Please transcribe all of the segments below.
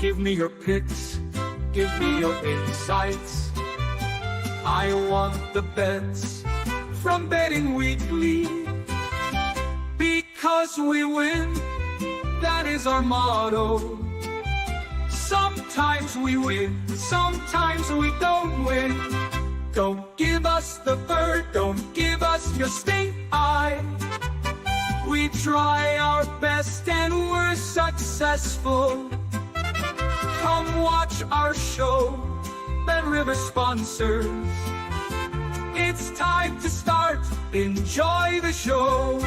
Give me your picks, give me your insights. I want the bets from Betting Weekly. Because we win, that is our motto. Sometimes we win, sometimes we don't win. Don't give us the bird, don't give us your stink eye. We try our best and we're successful. Come watch our show, Bet River sponsors. It's time to start, enjoy the show.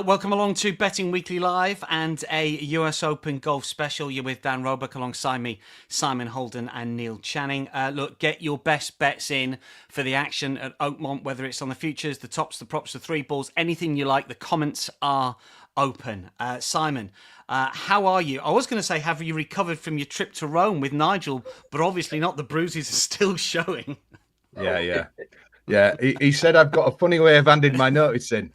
Welcome along to Betting Weekly Live and a US Open golf special. You're with Dan Roebuck alongside me, Simon Holden and Neil Channing. Look, get your best bets in for the action at Oakmont, whether it's on the futures, the tops, the props, the three balls, anything you like. The comments are open. Simon, how are you? I was going to say, have you recovered from your trip to Rome with Nigel? But obviously not. The bruises are still showing. Yeah, he said I've got a funny way of handing my notice in.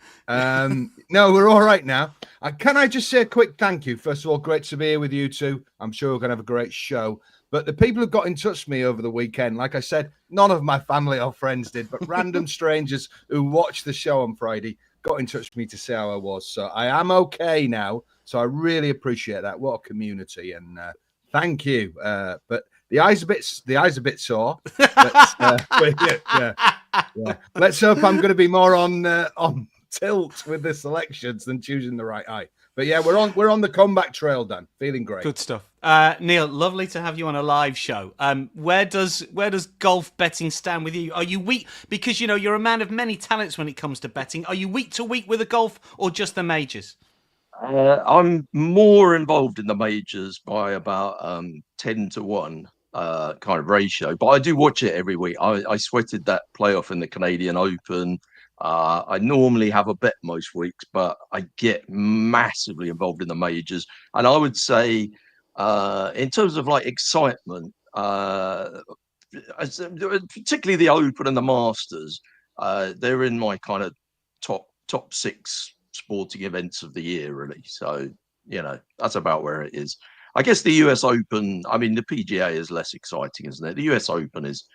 No, we're all right now. Can I just say a quick thank you? First of all, great to be here with you two. I'm sure we're going to have a great show. But the people who got in touch with me over the weekend, like I said, none of my family or friends did, but random strangers who watched the show on Friday got in touch with me to say how I was. So I am okay now. So I really appreciate that. What a community. And thank you. But the eye's a bit sore. Yeah. Let's hope I'm going to be more on tilt with the selections than choosing the right eye. But yeah, we're on the comeback trail, Dan. Feeling great. Good stuff. Neil, lovely to have you on a live show. Where does golf betting stand with you? Are you weak because you're a man of many talents when it comes to betting? Are you week to week with the golf or just the majors? I'm more involved in the majors by about 10 to 1 kind of ratio, but I do watch it every week. I sweated that playoff in the Canadian Open. I normally have a bet most weeks, but I get massively involved in the majors. And I would say, in terms of like excitement, particularly the Open and the Masters, they're in my kind of top 6 sporting events of the year, really. So, that's about where it is. I guess the US Open, I mean, the PGA is less exciting, isn't it? The US Open is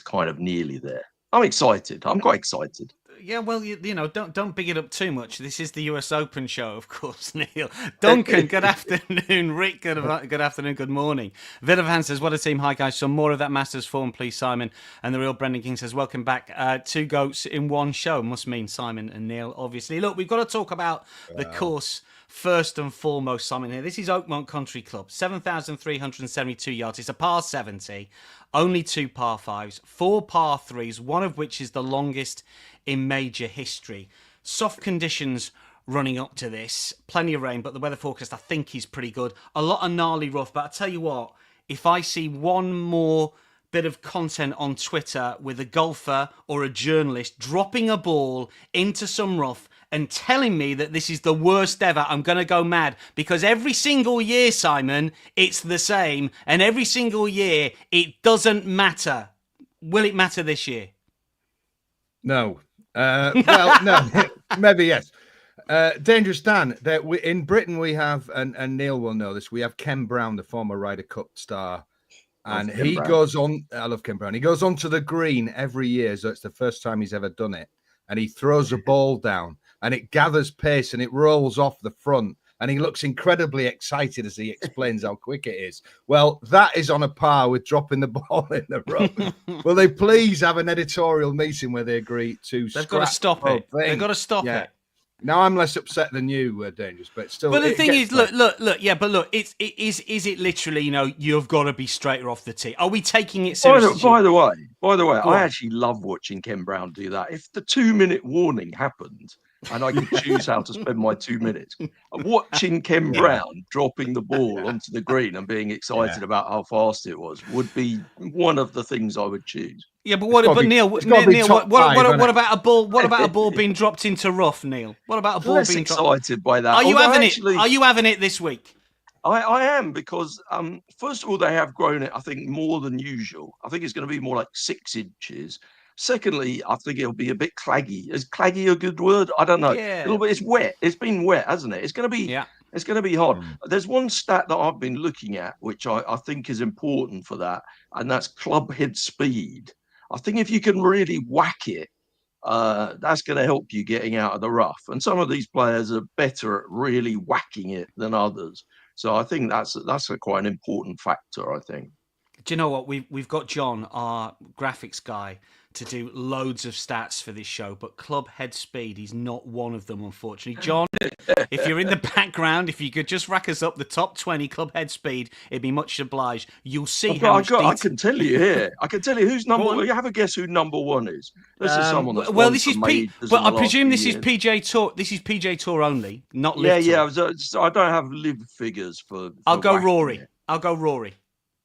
kind of nearly there. I'm excited. I'm quite excited. Yeah, well, don't big it up too much. This is the US Open show, of course, Neil. Duncan, good afternoon. Rick, good afternoon, good morning. Vidavan says, what a team. Hi, guys. Some more of that Masters form, please, Simon. And the real Brendan King says, welcome back. 2 goats in one show. Must mean Simon and Neil, obviously. Look, we've got to talk about the course first and foremost, Simon, here. This is Oakmont Country Club, 7,372 yards. It's a par 70, only 2 par 5s, 4 par 3s, one of which is the longest in major history. Soft conditions running up to this, plenty of rain, but the weather forecast I think is pretty good. A lot of gnarly rough, but I tell you what, if I see one more bit of content on Twitter with a golfer or a journalist dropping a ball into some rough and telling me that this is the worst ever, I'm going to go mad. Because every single year, Simon, it's the same. And every single year, it doesn't matter. Will it matter this year? No. Well, no. Maybe yes. Dangerous Dan, in Britain we have, and Neil will know this, we have Ken Brown, the former Ryder Cup star. And he goes on, I love Ken Brown, he goes onto the green every year, so it's the first time he's ever done it. And he throws a ball down, and it gathers pace, and it rolls off the front. And he looks incredibly excited as he explains how quick it is. Well, that is on a par with dropping the ball in the rough. Will they please have an editorial meeting where they agree to They've got to stop it. They've got to stop it. Now I'm less upset than you, Dangerous, but still. But the thing is, look. Yeah, but look, is it literally? You've got to be straighter off the tee. Are we taking it seriously? By the way, I actually love watching Ken Brown do that. If the 2-minute warning happened, and I could choose how to spend my 2 minutes, watching Ken Brown dropping the ball onto the green and being excited about how fast it was would be one of the things I would choose. Yeah, but Neil, what about a ball? What about a ball being dropped into rough, Neil? What about a ball being dropped? Excited by that. Are you having it? Are you having it this week? I am, because first of all, they have grown it, I think, more than usual. I think it's going to be more like 6 inches. Secondly, I think it'll be a bit claggy. Is claggy a good word? I don't know. Yeah. It's wet. It's been wet, hasn't it? It's going to be. Yeah. It's going to be hard. Mm. There's one stat that I've been looking at, which I think is important for that, and that's club head speed. I think if you can really whack it, that's going to help you getting out of the rough. And some of these players are better at really whacking it than others. So I think that's quite an important factor, I think. Do you know what? We've got John, our graphics guy, to do loads of stats for this show, but club head speed, he's not one of them, unfortunately. John, if you're in the background, if you could just rack us up the top 20 club head speed, it'd be much obliged. You'll see how much I can tell you here. I can tell you who's number one. You have a guess who number one is. This is someone that's well, this is but I presume this is PJ Tour. This is PJ Tour only, not Live Tour. I don't have live figures for I'll go whacking Rory. it. I'll go Rory.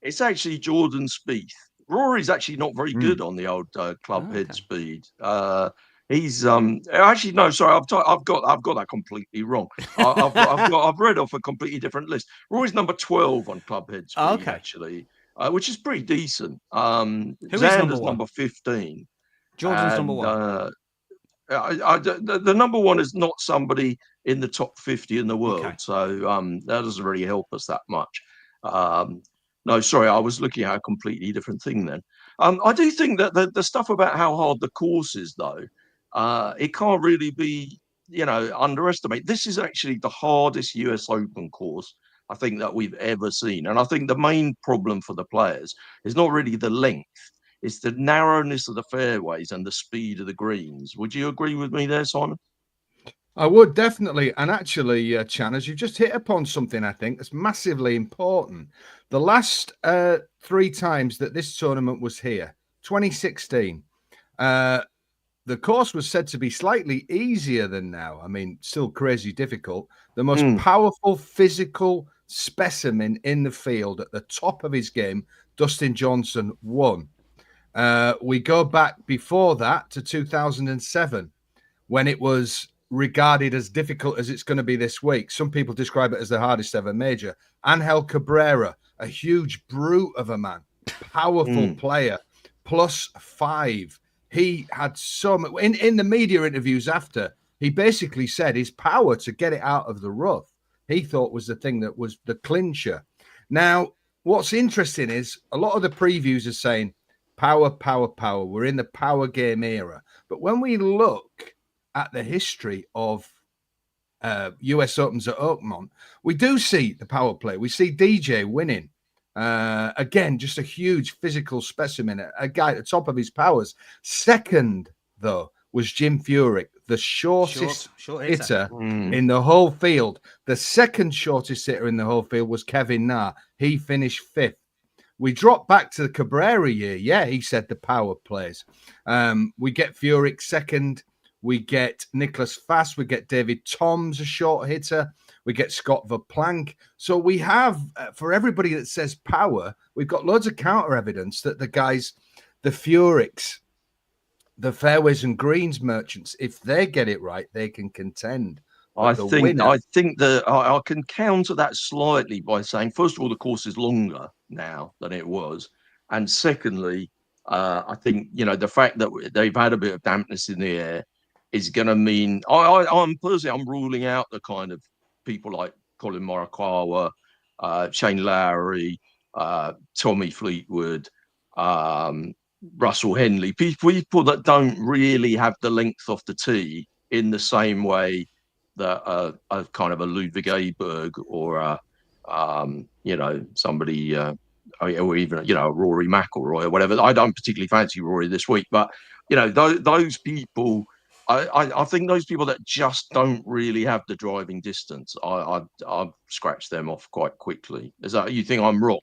It's actually Jordan Spieth. Rory's actually not very good on the old club head speed. He's actually no, sorry, I've got that completely wrong. I've read off a completely different list. Rory's number 12 on club head speed, actually, which is pretty decent. Who is Xander's number 15. Jordan's number one. The number one is not somebody in the top 50 in the world, so that doesn't really help us that much. No, sorry, I was looking at a completely different thing then. I do think that the stuff about how hard the course is, though, it can't really be, underestimated. This is actually the hardest US Open course, I think, that we've ever seen. And I think the main problem for the players is not really the length. It's the narrowness of the fairways and the speed of the greens. Would you agree with me there, Simon? I would definitely. And actually, Chan, as you just hit upon something, I think that's massively important. The last 3 times that this tournament was here, 2016, the course was said to be slightly easier than now. I mean, still crazy difficult. The most powerful physical specimen in the field at the top of his game, Dustin Johnson, won. We go back before that to 2007, when it was regarded as difficult as it's going to be this week. Some people describe it as the hardest ever major. Angel Cabrera, a huge brute of a man, powerful player, +5. He had some in the media interviews after. He basically said his power to get it out of the rough, he thought was the thing that was the clincher. Now, what's interesting is a lot of the previews are saying power, power, power. We're in the power game era. But when we look at the history of US Opens at Oakmont, we do see the power play. We see DJ winning. Again, just a huge physical specimen, a guy at the top of his powers. Second, though, was Jim Furyk, the shortest hitter in the whole field. The second shortest hitter in the whole field was Kevin Na. He finished 5th. We drop back to the Cabrera year. Yeah, he said the power plays. We get Furyk second. We get Nicholas Fass. We get David Toms, a short hitter. We get Scott Verplank. So we have, for everybody that says power, we've got loads of counter evidence that the guys, the Furyks, the fairways and greens merchants, if they get it right, they can contend. I think that I can counter that slightly by saying, first of all, the course is longer now than it was. And secondly, I think, the fact that they've had a bit of dampness in the air is going to mean I'm ruling out the kind of people like Colin Morikawa, Shane Lowry, Tommy Fleetwood, Russell Henley, people that don't really have the length off the tee in the same way that a kind of a Ludwig Aberg or somebody or even Rory McIlroy or whatever. I don't particularly fancy Rory this week, but those people. I think those people that just don't really have the driving distance, I've scratched them off quite quickly. Is that, you think I'm wrong?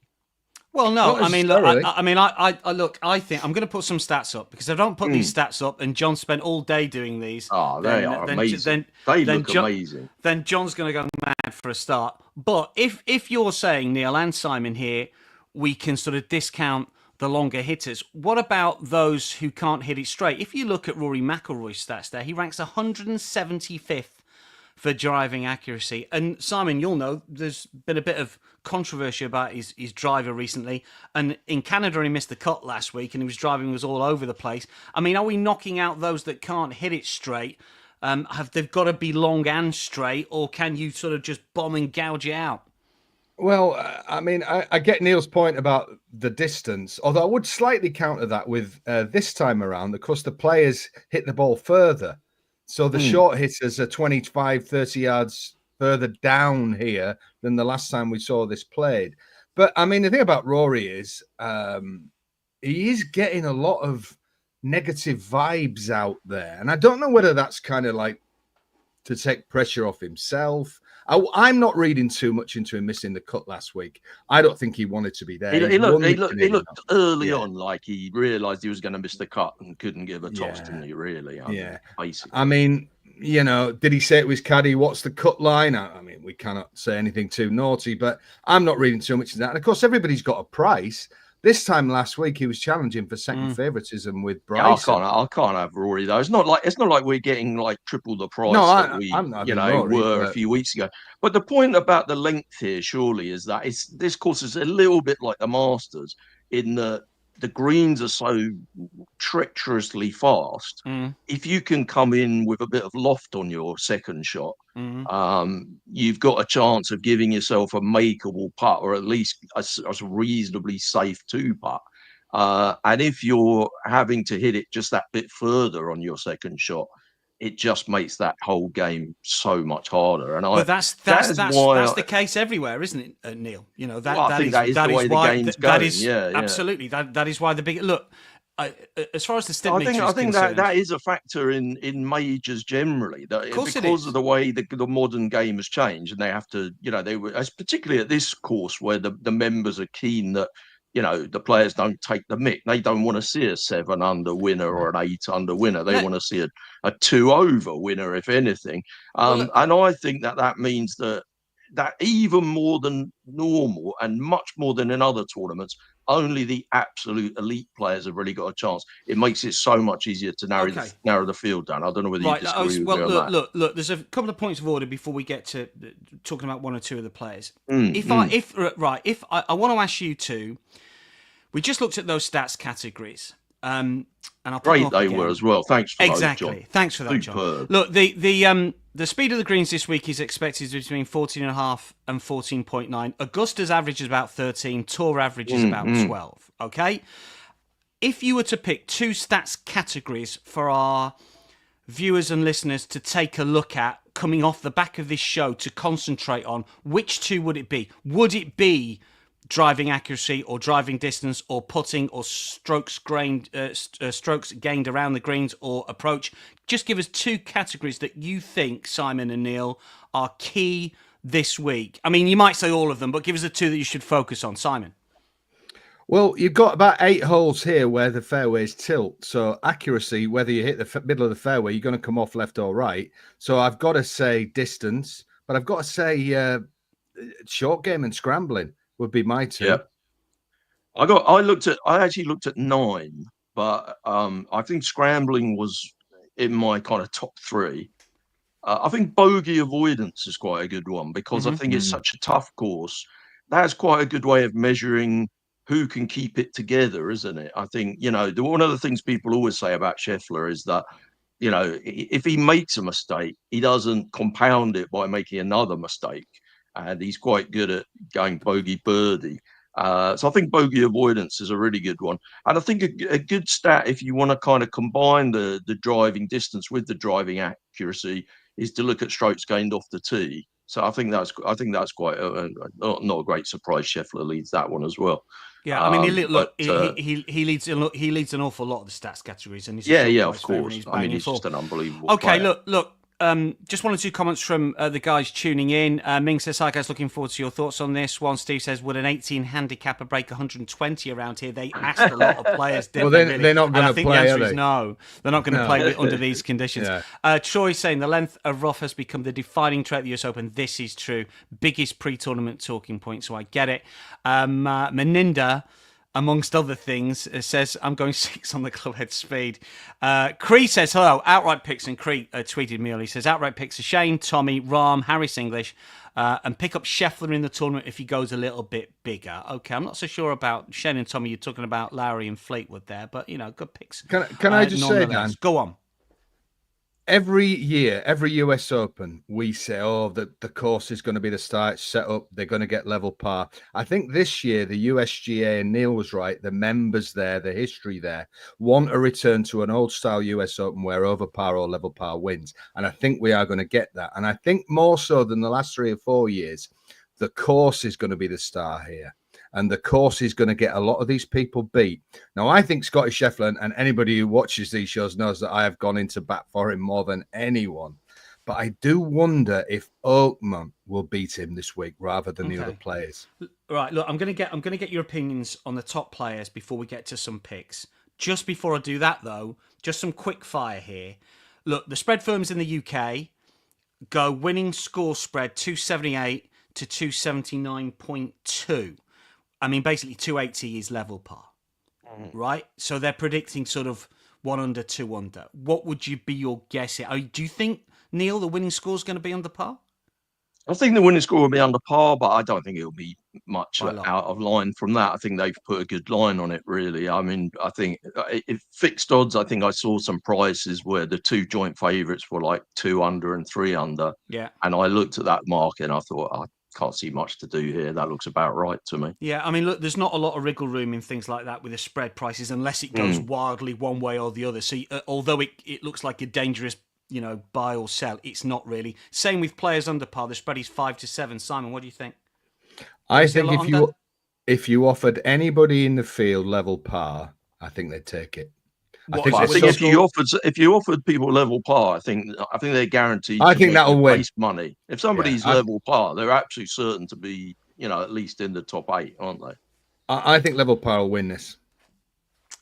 Well, no. I mean, look. I think I'm going to put some stats up, because if I don't put these stats up, and John spent all day doing these. Oh, they are amazing. They look amazing. Then John's going to go mad for a start. But if you're saying, Neil and Simon here, we can sort of discount the longer hitters, what about those who can't hit it straight? If you look at Rory McIlroy's stats there, he ranks 175th for driving accuracy. And Simon, you'll know there's been a bit of controversy about his driver recently. And in Canada, he missed the cut last week, and his driving was all over the place. I mean, are we knocking out those that can't hit it straight? They've got to be long and straight, or can you sort of just bomb and gouge it out? Well, I mean, I get Neil's point about the distance, although I would slightly counter that with this time around. Of course, the players hit the ball further. So the short hitters are 25, 30 yards further down here than the last time we saw this played. But, I mean, the thing about Rory is he is getting a lot of negative vibes out there. And I don't know whether that's kind of like to take pressure off himself. I'm not reading too much into him missing the cut last week. I don't think he wanted to be there. He looked early on like he realised he was going to miss the cut and couldn't give a toss, didn't he, really? Basically. I mean, you know, did he say to his caddy, what's the cut line? I mean, we cannot say anything too naughty, but I'm not reading too much into that. And, of course, everybody's got a price. This time last week, he was challenging for second favoritism with Bryson. I can't have Rory though. It's not like we're getting like triple the price I'm not Rory, were a few weeks ago. But the point about the length here, surely, is that this course is a little bit like the Masters in that the greens are so treacherously fast. If you can come in with a bit of loft on your second shot, you've got a chance of giving yourself a makeable putt, or at least a reasonably safe two putt. And if you're having to hit it just that bit further on your second shot, it just makes that whole game so much harder. And but that's the case everywhere, isn't it, Neil? You know that is the way the game's going. That is absolutely that is why the big look. As far as the Stimpmeter I think that is a factor in majors generally. Because of the way the modern game has changed, and they have to, particularly at this course where the members are keen that, the players don't take the mick. They don't want to see a 7 under winner or an 8 under winner. They want to see a 2 over winner, if anything. And I think that means that even more than normal and much more than in other tournaments, only the absolute elite players have really got a chance. It makes it so much easier to narrow the field down. I don't know whether you disagree with me on that. Look, there's a couple of points of order before we get to talking about one or two of the players. I want to ask you two. We just looked at those stats categories. And I'll put great they were as well. Thanks for those, John. Thanks for that, John. Look, the speed of the greens this week is expected to be between 14.5 and 14.9. Augusta's average is about 13. Tour average is about 12. Okay? If you were to pick two stats categories for our viewers and listeners to take a look at coming off the back of this show to concentrate on, which two would it be? Would it be driving accuracy or driving distance or putting or strokes gained around the greens or approach? Just give us two categories that you think, Simon and Neil, are key this week. I mean, you might say all of them, but give us the two that you should focus on. Simon. Well, you've got about 8 holes here where the fairways tilt. So accuracy, whether you hit the middle of the fairway, you're going to come off left or right. So I've got to say distance, but I've got to say short game and scrambling would be my two. Yeah. I actually looked at 9, but I think scrambling was in my kind of top 3. I think bogey avoidance is quite a good one because I think it's such a tough course. That's quite a good way of measuring who can keep it together, isn't it? I think, one of the things people always say about Scheffler is that, if he makes a mistake, he doesn't compound it by making another mistake. And he's quite good at going bogey birdie. So I think bogey avoidance is a really good one. And I think a good stat, if you want to kind of combine the driving distance with the driving accuracy, is to look at strokes gained off the tee. So I think that's quite not a great surprise. Scheffler leads that one as well. Yeah, I mean, he leads an awful lot of the stats categories, and he's of course. I mean, he's just an unbelievable. Okay, player. look. Just one or two comments from the guys tuning in. Ming says, hi guys, looking forward to your thoughts on this one. Steve says, would an 18 handicapper break 120 around here? They asked a lot of players, didn't they? They're not going to play, I think the answer is no. They're not going to play under these conditions. Yeah. Troy saying, the length of rough has become the defining trait of the US Open. This is true. Biggest pre-tournament talking point, so I get it. Meninda amongst other things, says, I'm going 6 on the clubhead speed. Cree says, hello, outright picks, and Cree tweeted me earlier. He says, outright picks are Shane, Tommy, Rahm, Harris English, and pick up Scheffler in the tournament if he goes a little bit bigger. Okay, I'm not so sure about Shane and Tommy. You're talking about Lowry and Fleetwood there, but, good picks. Can I just say, Dan? Go on. Every year, every US Open, we say, the course is going to be the start set up. They're going to get level par. I think this year, the USGA, and Neil was right, the members there, the history there, want a return to an old-style US Open where over par or level par wins. And I think we are going to get that. And I think more so than the last 3 or 4 years, the course is going to be the star here. And the course is going to get a lot of these people beat. Now, I think Scottie Scheffler, and anybody who watches these shows knows that I have gone into bat for him more than anyone. But I do wonder if Oakmont will beat him this week rather than the other players. Right, look, I'm gonna get your opinions on the top players before we get to some picks. Just before I do that, though, just some quick fire here. Look, the spread firms in the UK go winning score spread 278 to 279.2. I mean, basically 280 is level par, right? So they're predicting sort of 1 under, 2 under. What would be your guess here? Do you think, Neil, the winning score is going to be under par? I think the winning score will be under par, but I don't think it'll be much out of line from that. I think they've put a good line on it, really. I mean, I think if fixed odds, I think I saw some prices where the 2 joint favourites were like 2 under and 3 under. Yeah. And I looked at that market and I thought, I can't see much to do here. That looks about right to me. Yeah, I mean, look, there's not a lot of wriggle room in things like that with the spread prices unless it goes wildly one way or the other. So although it looks like a dangerous, buy or sell, it's not really. Same with players under par. The spread is 5 to 7. Simon, what do you think? I think if you offered anybody in the field level par, I think they'd take it. I think if you offered people level par, I think they're guaranteed. I think that'll win money. If somebody's level par, they're absolutely certain to be, at least in the top 8, aren't they? I think level par will win this.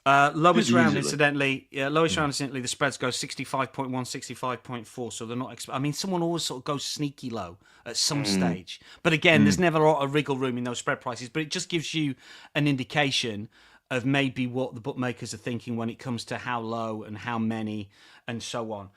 Lowest round, incidentally, the spreads go 65.1, 65.4. So they're not. I mean, someone always sort of goes sneaky low at some stage. But again, there's never a lot of wriggle room in those spread prices. But it just gives you an indication of maybe what the bookmakers are thinking when it comes to how low and how many and so on.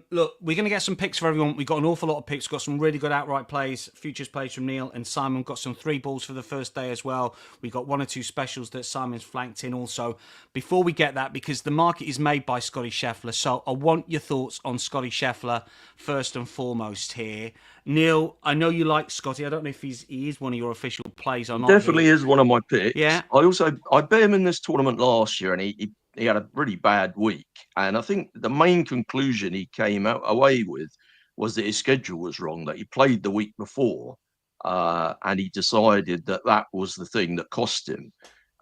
Look, we're going to get some picks for everyone. We've got an awful lot of picks. We've got some really good outright plays, futures plays from Neil and Simon. We've got some 3 balls for the first day as well. We've got 1 or 2 specials that Simon's flanked in also. Before we get that, because the market is made by Scottie Scheffler, so I want your thoughts on Scottie Scheffler first and foremost here. Neil, I know you like Scottie. I don't know if he is one of your official plays or not. Definitely is one of my picks. Yeah. I bet him in this tournament last year, and he had a really bad week. And I think the main conclusion he came away with was that his schedule was wrong, that he played the week before, and he decided that was the thing that cost him.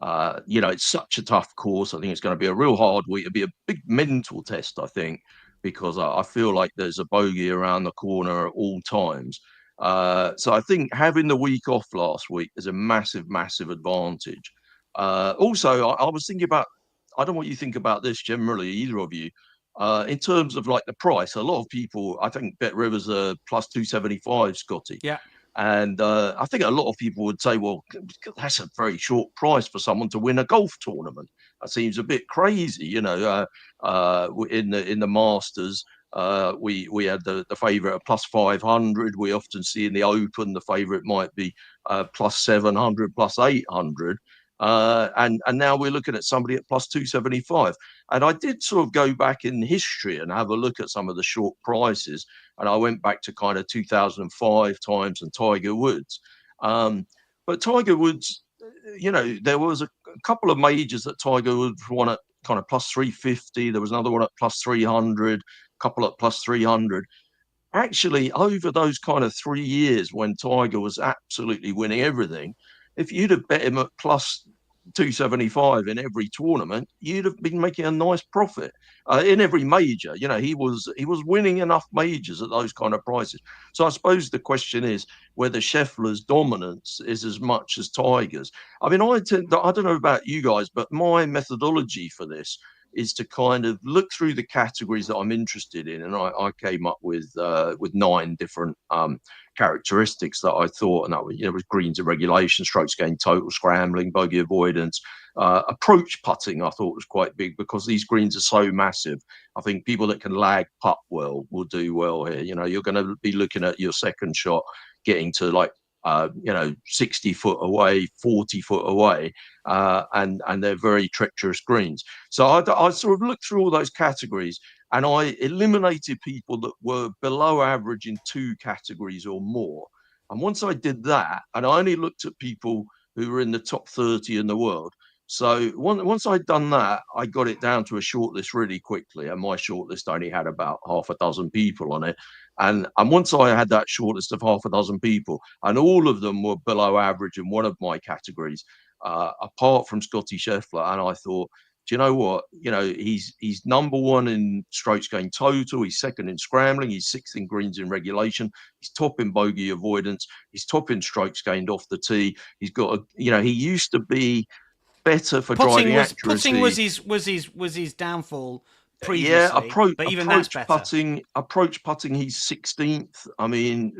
It's such a tough course. I think it's going to be a real hard week. It'll be a big mental test, I think, because I feel like there's a bogey around the corner at all times. So I think having the week off last week is a massive, massive advantage. Also, I was thinking about, I don't know what you think about this generally, either of you, in terms of like the price. A lot of people, I think Bet Rivers are plus 275, Scottie. Yeah. And I think a lot of people would say, well, that's a very short price for someone to win a golf tournament. That seems a bit crazy, in the Masters. We had the favourite at plus 500. We often see in the Open the favourite might be plus 700, plus 800. And now we're looking at somebody at plus 275. And I did sort of go back in history and have a look at some of the short prices. And I went back to kind of 2005 times and Tiger Woods. But Tiger Woods, there was a couple of majors that Tiger Woods won at kind of plus 350. There was another one at plus 300, a couple at plus 300. Actually, over those kind of 3 years when Tiger was absolutely winning everything, if you'd have bet him at plus 275 in every tournament, you'd have been making a nice profit in every major. He was winning enough majors at those kind of prices. So I suppose the question is whether Scheffler's dominance is as much as Tiger's. I mean, I don't know about you guys, but my methodology for this is to kind of look through the categories that I'm interested in, and I came up with 9 different characteristics that I thought, and that was, was greens and regulation, strokes gained total, scrambling, bogey avoidance, approach putting. I thought was quite big because these greens are so massive. I think people that can lag putt well will do well here. You're going to be looking at your second shot getting to like 60 foot away, 40 foot away, and they're very treacherous greens. So I sort of looked through all those categories, and I eliminated people that were below average in 2 categories or more. And once I did that, and I only looked at people who were in the top 30 in the world. So once I'd done that, I got it down to a shortlist really quickly, and my shortlist only had about half a dozen people on it. And once I had that shortlist of half a dozen people, and all of them were below average in one of my categories, apart from Scottie Scheffler, and I thought, do you know what? He's number 1 in strokes gained total. He's second in scrambling. He's 6th in greens in regulation. He's top in bogey avoidance. He's top in strokes gained off the tee. He's got he used to be better for driving accuracy. Putting was his downfall previously. But even that's better. Approach putting, he's 16th. I mean,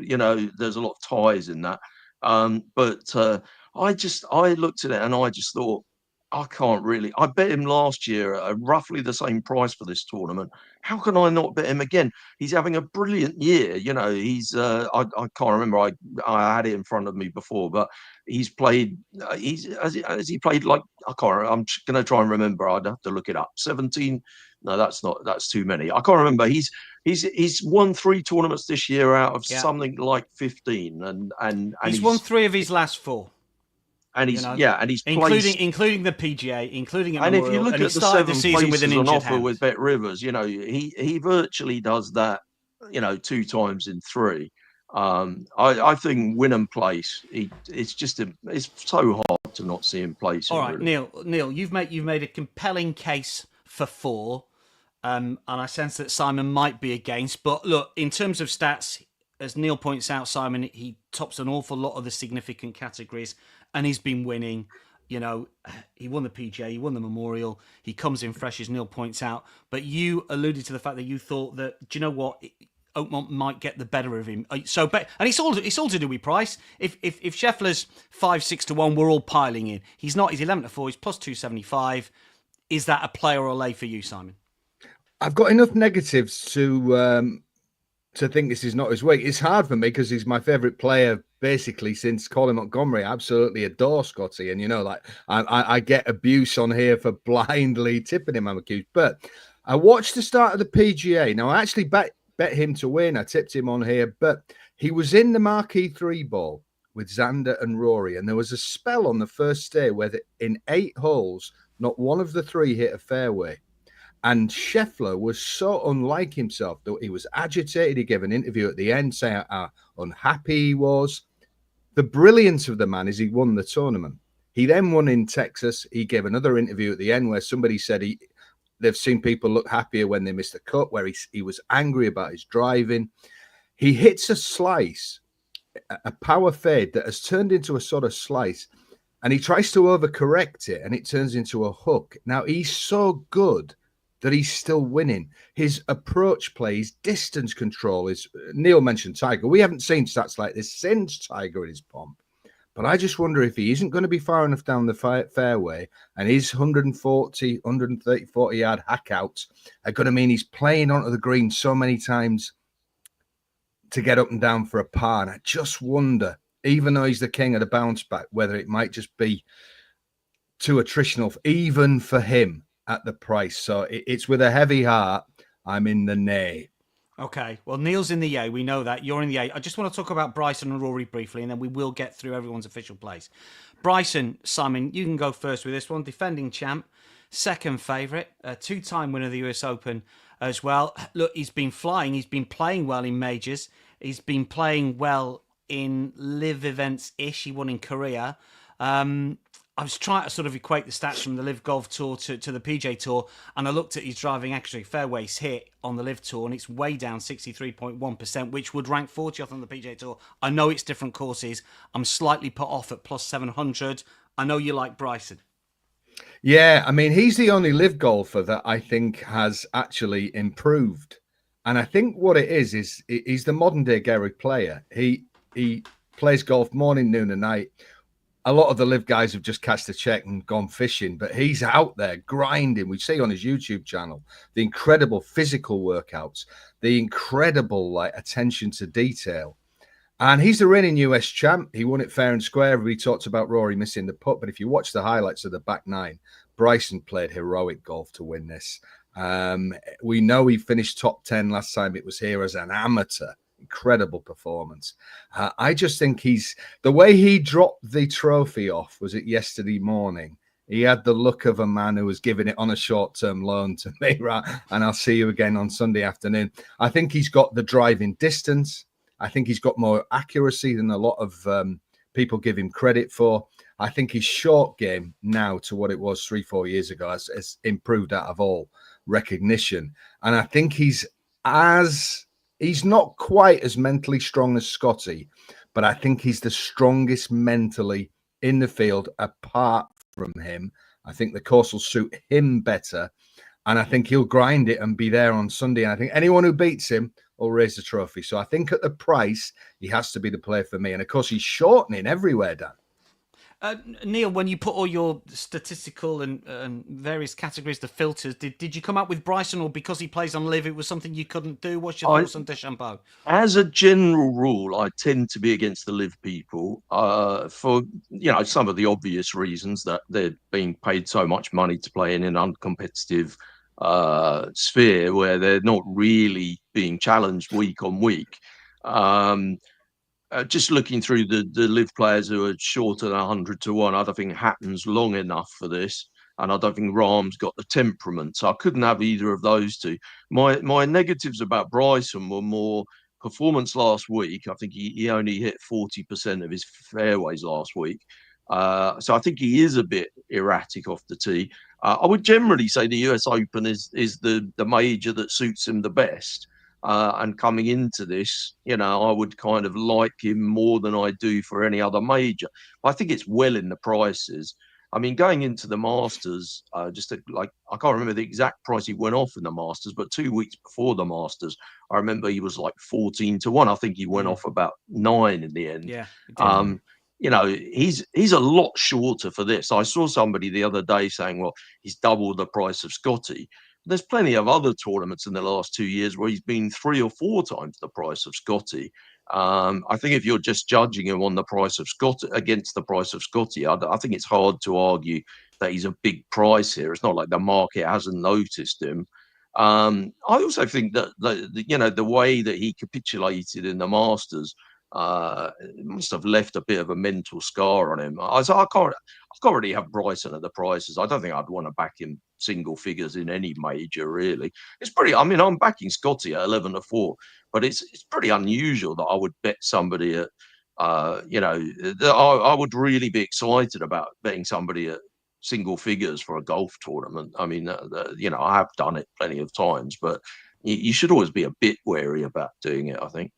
there's a lot of ties in that. But I looked at it and I just thought, I can't really. I bet him last year at roughly the same price for this tournament. How can I not bet him again? He's having a brilliant year. He's. I can't remember. I had it in front of me before, but he's played. Has he played like I can't remember. I'm just going to try and remember. I'd have to look it up. 17. No, that's not. That's too many. I can't remember. He's won 3 tournaments this year out of something like 15, and he's won 3 of his last 4. And he's and he's including the PGA, including and if you look at the 7 season with an on injured offer hand. with Bet Rivers, he virtually does that, 2 times in 3. I think win and place. It's so hard to not see him place. All right, really. Neil, you've made a compelling case for 4, and I sense that Simon might be against. But look, in terms of stats, as Neil points out, Simon, he tops an awful lot of the significant categories. And he's been winning. He won the PGA, he won the Memorial. He comes in fresh, as Neil points out. But you alluded to the fact that you thought that, do you know what, Oakmont might get the better of him. And it's all to do with price. If Scheffler's 5-6 to 1, we're all piling in. He's not. He's 11 to 4. He's plus 275. Is that a play or a lay for you, Simon? I've got enough negatives to think this is not his way. It's hard for me because he's my favourite player basically since Colin Montgomery. I absolutely adore Scottie, and I get abuse on here for blindly tipping him. I'm accused, but I watched the start of the PGA. Now I actually bet him to win. I tipped him on here, but he was in the marquee 3 ball with Xander and Rory, and there was a spell on the first day where in 8 holes, not one of the 3 hit a fairway. And Scheffler was so unlike himself that he was agitated. He gave an interview at the end saying how unhappy he was. The brilliance of the man is he won the tournament. He then won in Texas. He gave another interview at the end where somebody said they've seen people look happier when they missed a cut, where he was angry about his driving. He hits a slice, a power fade that has turned into a sort of slice, and he tries to overcorrect it, and it turns into a hook. Now, he's so good that he's still winning. His approach play, his distance control is. Neil mentioned Tiger. We haven't seen stats like this since Tiger in his pomp. But I just wonder if he isn't going to be far enough down the fairway, and his 130, 40-yard hackouts are going to mean he's playing onto the green so many times to get up and down for a par. And I just wonder, even though he's the king of the bounce back, whether it might just be too attritional, even for him, at the price. So it's with a heavy heart. I'm in the nay. Okay. Well, Neil's in the yay. We know that. You're in the yay. I just want to talk about Bryson and Rory briefly, and then we will get through everyone's official plays. Bryson, Simon, you can go first with this one. Defending champ, second favourite, a 2-time winner of the US Open as well. Look, he's been flying. He's been playing well in majors. He's been playing well in live events-ish. He won in Korea. I was trying to sort of equate the stats from the Live Golf Tour to the PJ Tour, and I looked at his driving accuracy, fairways hit on the Live Tour, and it's way down 63.1%, which would rank 40th on the PJ Tour. I know it's different courses. I'm slightly put off at plus 700. I know you like Bryson. Yeah, I mean, he's the only live golfer that I think has actually improved. And I think what it is he's the modern day Gary Player. He plays golf morning, noon, and night. A lot of the live guys have just cashed a check and gone fishing, but he's out there grinding. We see on his YouTube channel the incredible physical workouts, the incredible attention to detail. And he's the reigning US champ. He won it fair and square. Everybody talks about Rory missing the putt, but if you watch the highlights of the back nine, Bryson played heroic golf to win this. We know he finished top 10 last time it was here as an amateur. Incredible performance. I just think the way he dropped the trophy off, was it yesterday morning? He had the look of a man who was giving it on a short-term loan to me, right? And I'll see you again on Sunday afternoon. I think he's got the driving distance. I think he's got more accuracy than a lot of people give him credit for. I think his short game now to what it was 3-4 years ago has improved out of all recognition. And I think he's not quite as mentally strong as Scottie, but I think he's the strongest mentally in the field apart from him. I think the course will suit him better. And I think he'll grind it and be there on Sunday. And I think anyone who beats him will raise the trophy. So I think at the price, he has to be the player for me. And of course, he's shortening everywhere, Dan. Neil, when you put all your statistical and various categories, the filters, did you come up with Bryson, or because he plays on live, it was something you couldn't do? What's your thoughts on DeChambeau? As a general rule, I tend to be against the live people for some of the obvious reasons that they're being paid so much money to play in an uncompetitive sphere where they're not really being challenged week on week. Just looking through the live players who are shorter than 100 to 1, I don't think Hatton's long enough for this, and I don't think Rahm's got the temperament. So I couldn't have either of those two. My negatives about Bryson were more performance last week. I think he only hit 40% of his fairways last week. So I think he is a bit erratic off the tee. I would generally say the US Open is the major that suits him the best. And coming into this, I would kind of like him more than I do for any other major. I think it's well in the prices. I mean, going into the Masters, I can't remember the exact price he went off in the Masters, but 2 weeks before the Masters, I remember he was like 14 to 1. I think he went off about 9 in the end. Yeah. He's a lot shorter for this. I saw somebody the other day saying, well, he's double the price of Scottie. There's plenty of other tournaments in the last 2 years where he's been 3 or 4 times the price of Scottie. I think if you're just judging him on the price of Scottie against the price of Scottie, I think it's hard to argue that he's a big price here. It's not like the market hasn't noticed him. I also think that the way that he capitulated in the Masters must have left a bit of a mental scar on him. I can't really have Bryson at the prices. I don't think I'd want to back him single figures in any major, really. It's pretty. I mean, I'm backing Scottie at 11 to 4, but it's pretty unusual that I would bet somebody at, I would really be excited about betting somebody at single figures for a golf tournament. I mean, I have done it plenty of times, but you should always be a bit wary about doing it, I think.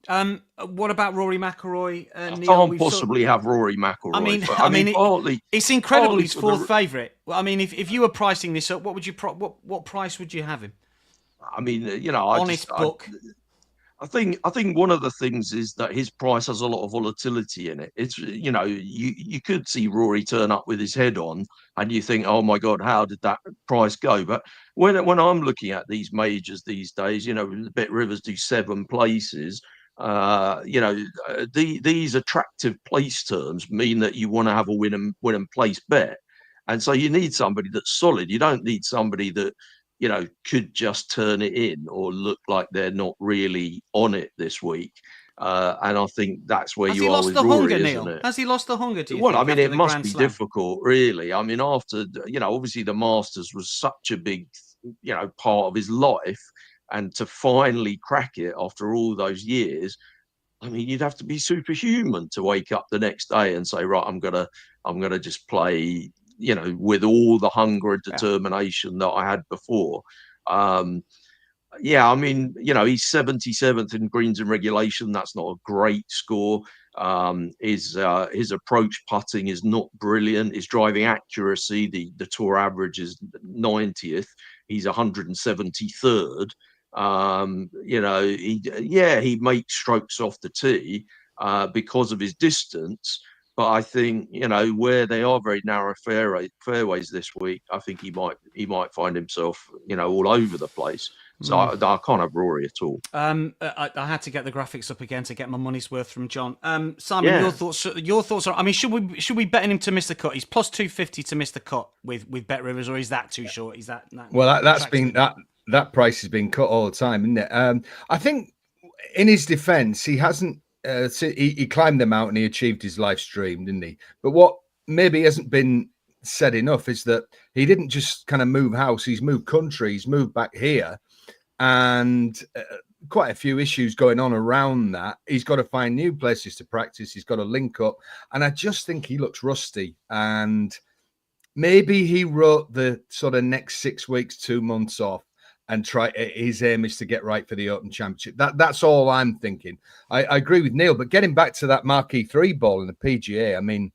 What about Rory McIlroy? I can't possibly have Rory McIlroy. I mean, it's incredible. He's fourth favourite. Well, I mean, if you were pricing this up, what would you what price would you have him? I mean, honest book. I think one of the things is that his price has a lot of volatility in it. It's you could see Rory turn up with his head on, and you think, oh my God, how did that price go? But when I'm looking at these majors these days, Bet Rivers do 7 places. These attractive place terms mean that you want to have a win and place bet, and so you need somebody that's solid. You don't need somebody that could just turn it in or look like they're not really on it this week. And I think that's where you are with Rory, isn't it? Has he lost the hunger? Do you well, think, I mean, it must be Slam? difficult, really. I mean, after obviously the Masters was such a big part of his life. And to finally crack it after all those years, I mean, you'd have to be superhuman to wake up the next day and say, right, I'm gonna just play, with all the hunger and determination that I had before. I mean, he's 77th in greens and regulation. That's not a great score. His approach putting is not brilliant. His driving accuracy, the tour average is 90th. He's 173rd. He makes strokes off the tee because of his distance. But I think, where they are very narrow fairways this week, I think he might find himself, all over the place. So I can't have Rory at all. I had to get the graphics up again to get my money's worth from John. Simon, your thoughts are. I mean, should we bet him to miss the cut? He's plus 250 to miss the cut with Bet Rivers, or is that too short? Is that well? That's been that price has been cut all the time, isn't it? I think in his defence, he hasn't. He climbed the mountain, he achieved his life dream, didn't he? But what maybe hasn't been said enough is that he didn't just kind of move house, he's moved country, he's moved back here, and quite a few issues going on around that. He's got to find new places to practice, he's got to link up, and I just think he looks rusty. And maybe he wrote the sort of next 6 weeks, 2 months off, and try. His aim is to get right for the Open Championship. That's all I'm thinking. I agree with Neil, but getting back to that Marquee 3 ball in the PGA, I mean,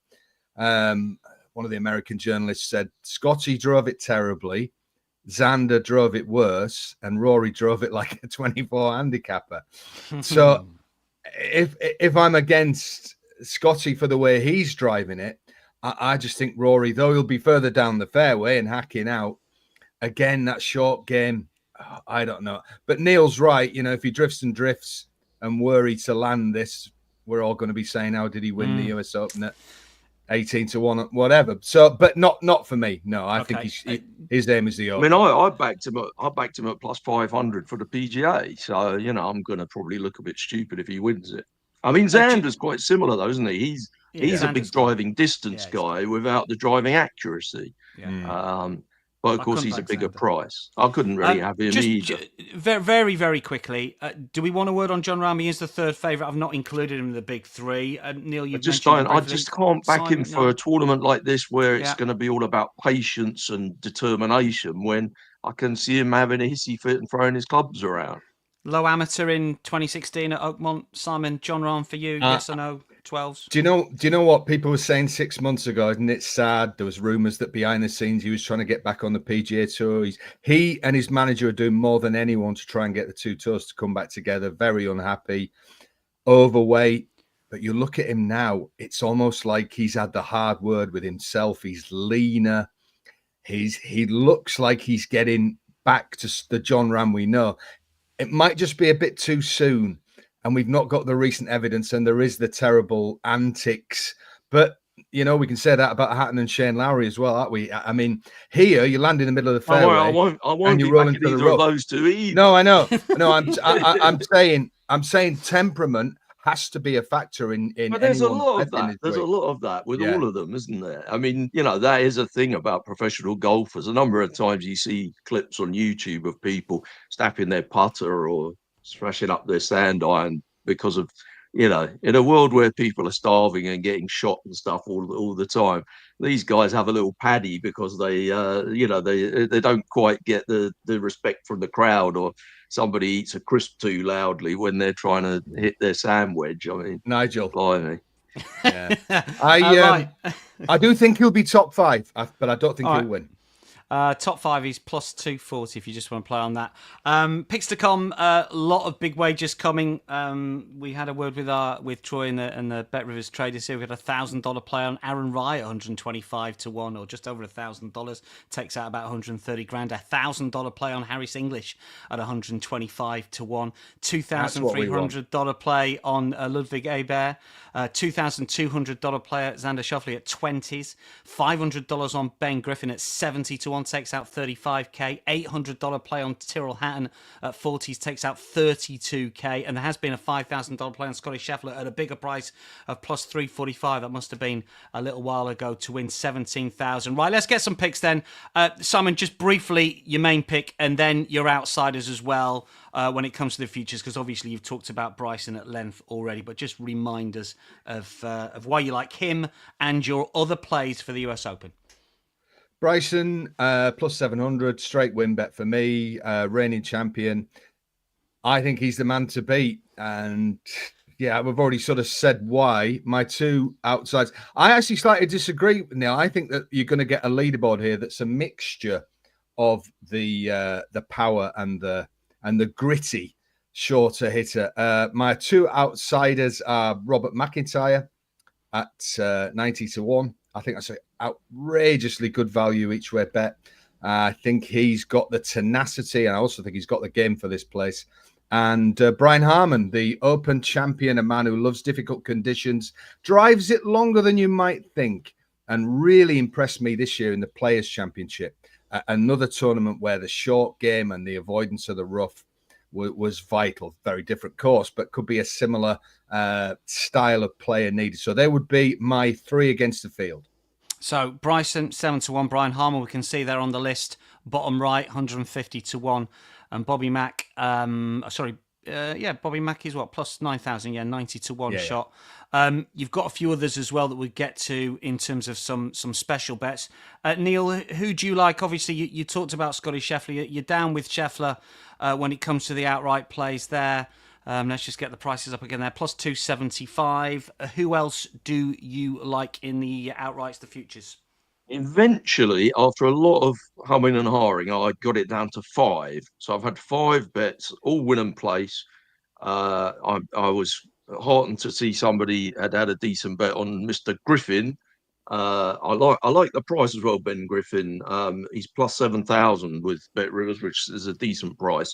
one of the American journalists said Scottie drove it terribly, Xander drove it worse, and Rory drove it like a 24 handicapper. So if I'm against Scottie for the way he's driving it, I just think Rory, though he'll be further down the fairway and hacking out, again, that short game, I don't know. But Neil's right. If he drifts and worry to land this, we're all going to be saying, how did he win the US Open at 18-1, whatever. So, but not for me. No, I think his aim is the Open. I mean, I backed him at plus 500 for the PGA. So, I'm going to probably look a bit stupid if he wins it. I mean, Xander's quite similar, though, isn't he? He's a big driving distance guy without the driving accuracy. Yeah. But of course, he's a bigger price. I couldn't really have him either. Very, very quickly, do we want a word on Jon Rahm? He is the third favourite. I've not included him in the big three. Neil, I just can't back him for a tournament like this where it's going to be all about patience and determination, when I can see him having a hissy fit and throwing his clubs around. Low amateur in 2016 at Oakmont. Simon, Jon Rahm for you, yes or no? 12s. Do you know what people were saying 6 months ago? Isn't it sad? There was rumours that behind the scenes he was trying to get back on the PGA Tour. He and his manager are doing more than anyone to try and get the two tours to come back together. Very unhappy, overweight. But you look at him now, it's almost like he's had the hard word with himself. He's leaner. He looks like he's getting back to the Jon Rahm we know. It might just be a bit too soon, and we've not got the recent evidence, and there is the terrible antics. But, we can say that about Hatton and Shane Lowry as well, aren't we? I mean, here you land in the middle of the fairway. I won't be backing either of those two either. No, I know. No, I'm saying temperament has to be a factor in. But there's a lot of that. There's a lot of that with all of them, isn't there? I mean, that is a thing about professional golfers. A number of times you see clips on YouTube of people snapping their putter or smashing up their sand iron because of, in a world where people are starving and getting shot and stuff all the time, these guys have a little paddy because they don't quite get the respect from the crowd, or somebody eats a crisp too loudly when they're trying to hit their sand wedge. I mean, Nigel, blimey. Yeah. I do think he'll be top 5, but I don't think he'll win. Top 5, he's plus 240 if you just want to play on that. Picks to come, a lot of big wagers coming. We had a word with Troy and the Bet Rivers traders here. We had $1,000 play on Aaron Rai at 125-1, or just over $1,000. Takes out about 130 grand. $1,000 play on Harris English at 125-1. $2,300 play on Ludwig Aber. $2,200 play at Xander Schauffele at 20s. $500 on Ben Griffin at 70-1, takes out 35k. $800 play on Tyrrell Hatton at 40s, takes out 32k. And there has been a $5,000 play on Scottie Scheffler at a bigger price of plus 345. That must have been a little while ago, to win 17,000. Right, let's get some picks then. Simon, just briefly, your main pick, and then your outsiders as well when it comes to the futures, because obviously you've talked about Bryson at length already, but just remind us of why you like him and your other plays for the US Open. Bryson, plus 700, straight win bet for me, reigning champion. I think he's the man to beat. And Yeah, we've already sort of said why. My two outsides. I actually slightly disagree, Neil. I think that you're going to get a leaderboard here that's a mixture of the power and the gritty shorter hitter. My two outsiders are Robert McIntyre at 90 to 1. I think that's an outrageously good value each way bet. I think he's got the tenacity, and I also think he's got the game for this place. And Brian Harman, the Open champion, a man who loves difficult conditions, drives it longer than you might think, and really impressed me this year in the Players' Championship. Another tournament where the short game and the avoidance of the rough was vital. Very different course, but could be a similar style of player needed. So they would be my three against the field. So Bryson 7 to 1, Brian Harman we can see there on the list, bottom right 150 to 1, and Bobby Mack. Bobby Mack is what, plus 9,000, 90 to 1 shot. You've got a few others as well that we get to in terms of some special bets. Neil, who do you like? Obviously, you talked about Scottie Scheffler. You're down with Scheffler when it comes to the outright plays there. Let's just get the prices up again there. Plus 275. Who else do you like in the outrights, the futures? Eventually, after a lot of humming and hawing, I got it down to 5. So I've had 5 bets, all win and place. I was heartened to see somebody had a decent bet on Mr. Griffin. I like the price as well, Ben Griffin. He's plus 7,000 with Bet Rivers, which is a decent price.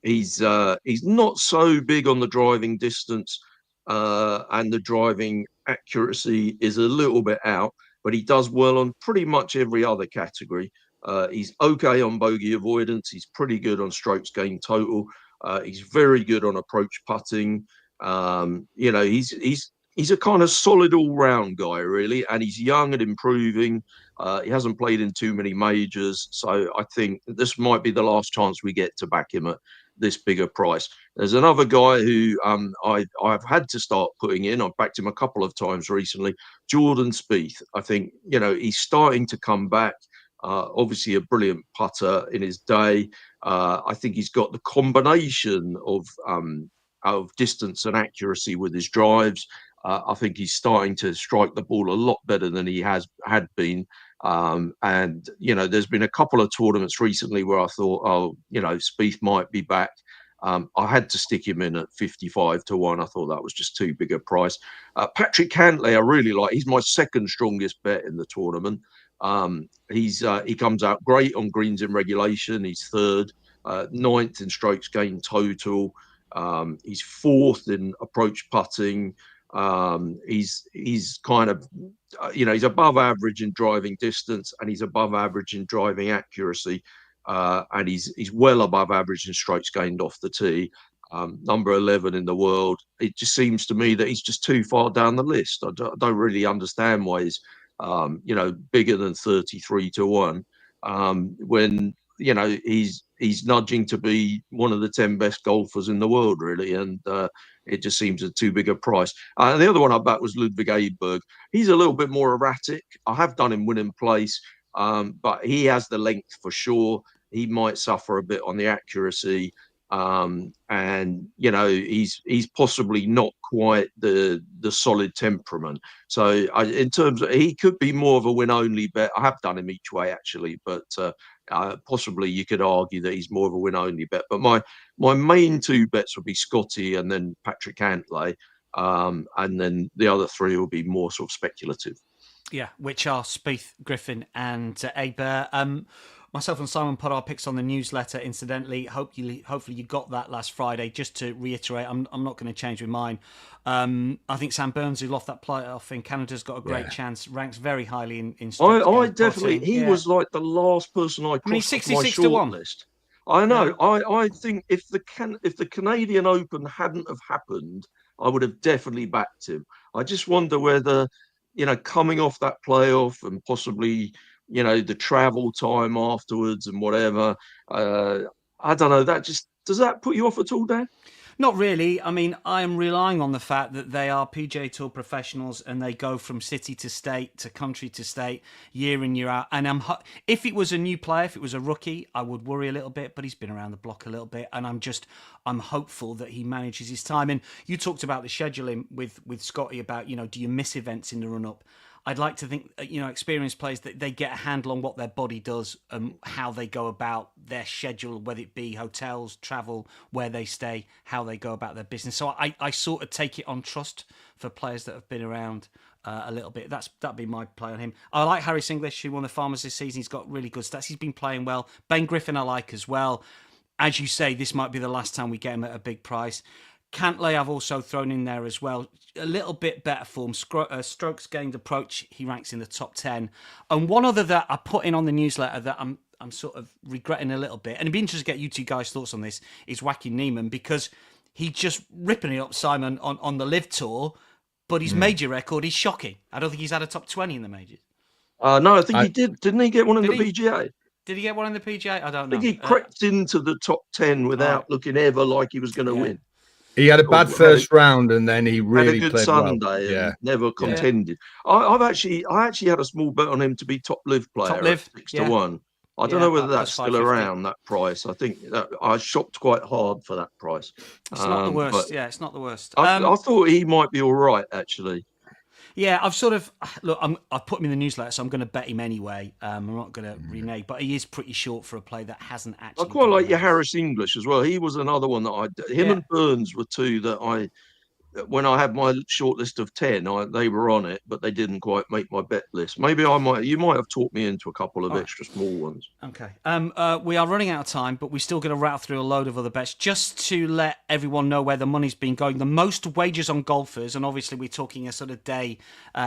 He's not so big on the driving distance, and the driving accuracy is a little bit out, but he does well on pretty much every other category. He's okay on bogey avoidance. He's pretty good on strokes gained total. He's very good on approach putting. He's a kind of solid all-round guy, really, and he's young and improving. He hasn't played in too many majors, so I think this might be the last chance we get to back him at this bigger price. There's another guy who I've had to start putting in. I've backed him a couple of times recently, Jordan Spieth. I think, he's starting to come back. Obviously a brilliant putter in his day. I think he's got the combination of distance and accuracy with his drives. I think he's starting to strike the ball a lot better than he had been. And there's been a couple of tournaments recently where I thought, Spieth might be back. I had to stick him in at 55 to 1. I thought that was just too big a price. Patrick Cantlay, I really like. He's my second strongest bet in the tournament. He comes out great on greens in regulation. He's third, ninth in strokes gained total. He's fourth in approach putting. He's kind of, he's above average in driving distance, and he's above average in driving accuracy, and he's well above average in strokes gained off the tee. Number 11 in the world. It just seems to me that he's just too far down the list. I don't really understand why he's, bigger than 33 to 1, when he's nudging to be one of the 10 best golfers in the world, really, and it just seems a too big a price. The other one I bet was Ludwig Aberg. He's a little bit more erratic. I have done him win in place, but he has the length for sure. He might suffer a bit on the accuracy, and he's possibly not quite the solid temperament. So in terms of, he could be more of a win only bet. I have done him each way actually, but possibly you could argue that he's more of a win only bet. But my main two bets would be Scottie and then Patrick Cantlay, and then the other three will be more sort of speculative. Yeah, which are Spieth, Griffin, and Aber. Myself and Simon put our picks on the newsletter. Incidentally, hopefully you got that last Friday. Just to reiterate, I'm not going to change my mind. I think Sam Burns, who lost that playoff in Canada, has got a great chance. Ranks very highly in. I definitely. He was like the last person I crossed off my short list. I know. Yeah. I think if the Canadian Open hadn't have happened, I would have definitely backed him. I just wonder whether, coming off that playoff and possibly, the travel time afterwards and whatever, I don't know. Does that put you off at all, Dan? Not really. I mean, I'm relying on the fact that they are PGA Tour professionals and they go from city to state to country to state year in, year out. And if it was a new player, if it was a rookie, I would worry a little bit, but he's been around the block a little bit. And I'm hopeful that he manages his time. And you talked about the scheduling with Scottie about, do you miss events in the run up? I'd like to think, experienced players, that they get a handle on what their body does and how they go about their schedule, whether it be hotels, travel, where they stay, how they go about their business. So I sort of take it on trust for players that have been around a little bit. That'd be my play on him. I like Harris English, who won the Farmers this season. He's got really good stats. He's been playing well. Ben Griffin I like as well. As you say, this might be the last time we get him at a big price. Cantlay I've also thrown in there as well. A little bit better form. Strokes gained approach, he ranks in the top 10. And one other that I put in on the newsletter that I'm sort of regretting a little bit, and it'd be interesting to get you two guys' thoughts on this, is Wacky Neiman, because he's just ripping it up, Simon, on the Live Tour, but his major record is shocking. I don't think he's had a top 20 in the majors. No, I think he did. Didn't he get one in the PGA? Did he get one in the PGA? I don't know. I think he crept into the top 10 without looking ever like he was going to win. He had a bad first round, and then he really had a good played Sunday well. and never contended. I actually had a small bet on him to be top live player, top live, 6-1. I don't know whether that's still around, that price. I think that I shopped quite hard for that price. It's not the worst. Yeah, it's not the worst. I thought he might be all right, actually. Yeah, I've put him in the newsletter, so I'm going to bet him anyway. I'm not going to renege, but he is pretty short for a play that hasn't actually. I quite like your Harris English as well. He was another one that him and Burns were two that when I had my short list of 10, they were on it, but they didn't quite make my bet list. Maybe you might have talked me into a couple of extra small ones. Okay. We are running out of time, but we're still going to rattle through a load of other bets just to let everyone know where the money's been going. The most wagers on golfers, and obviously we're talking a sort of day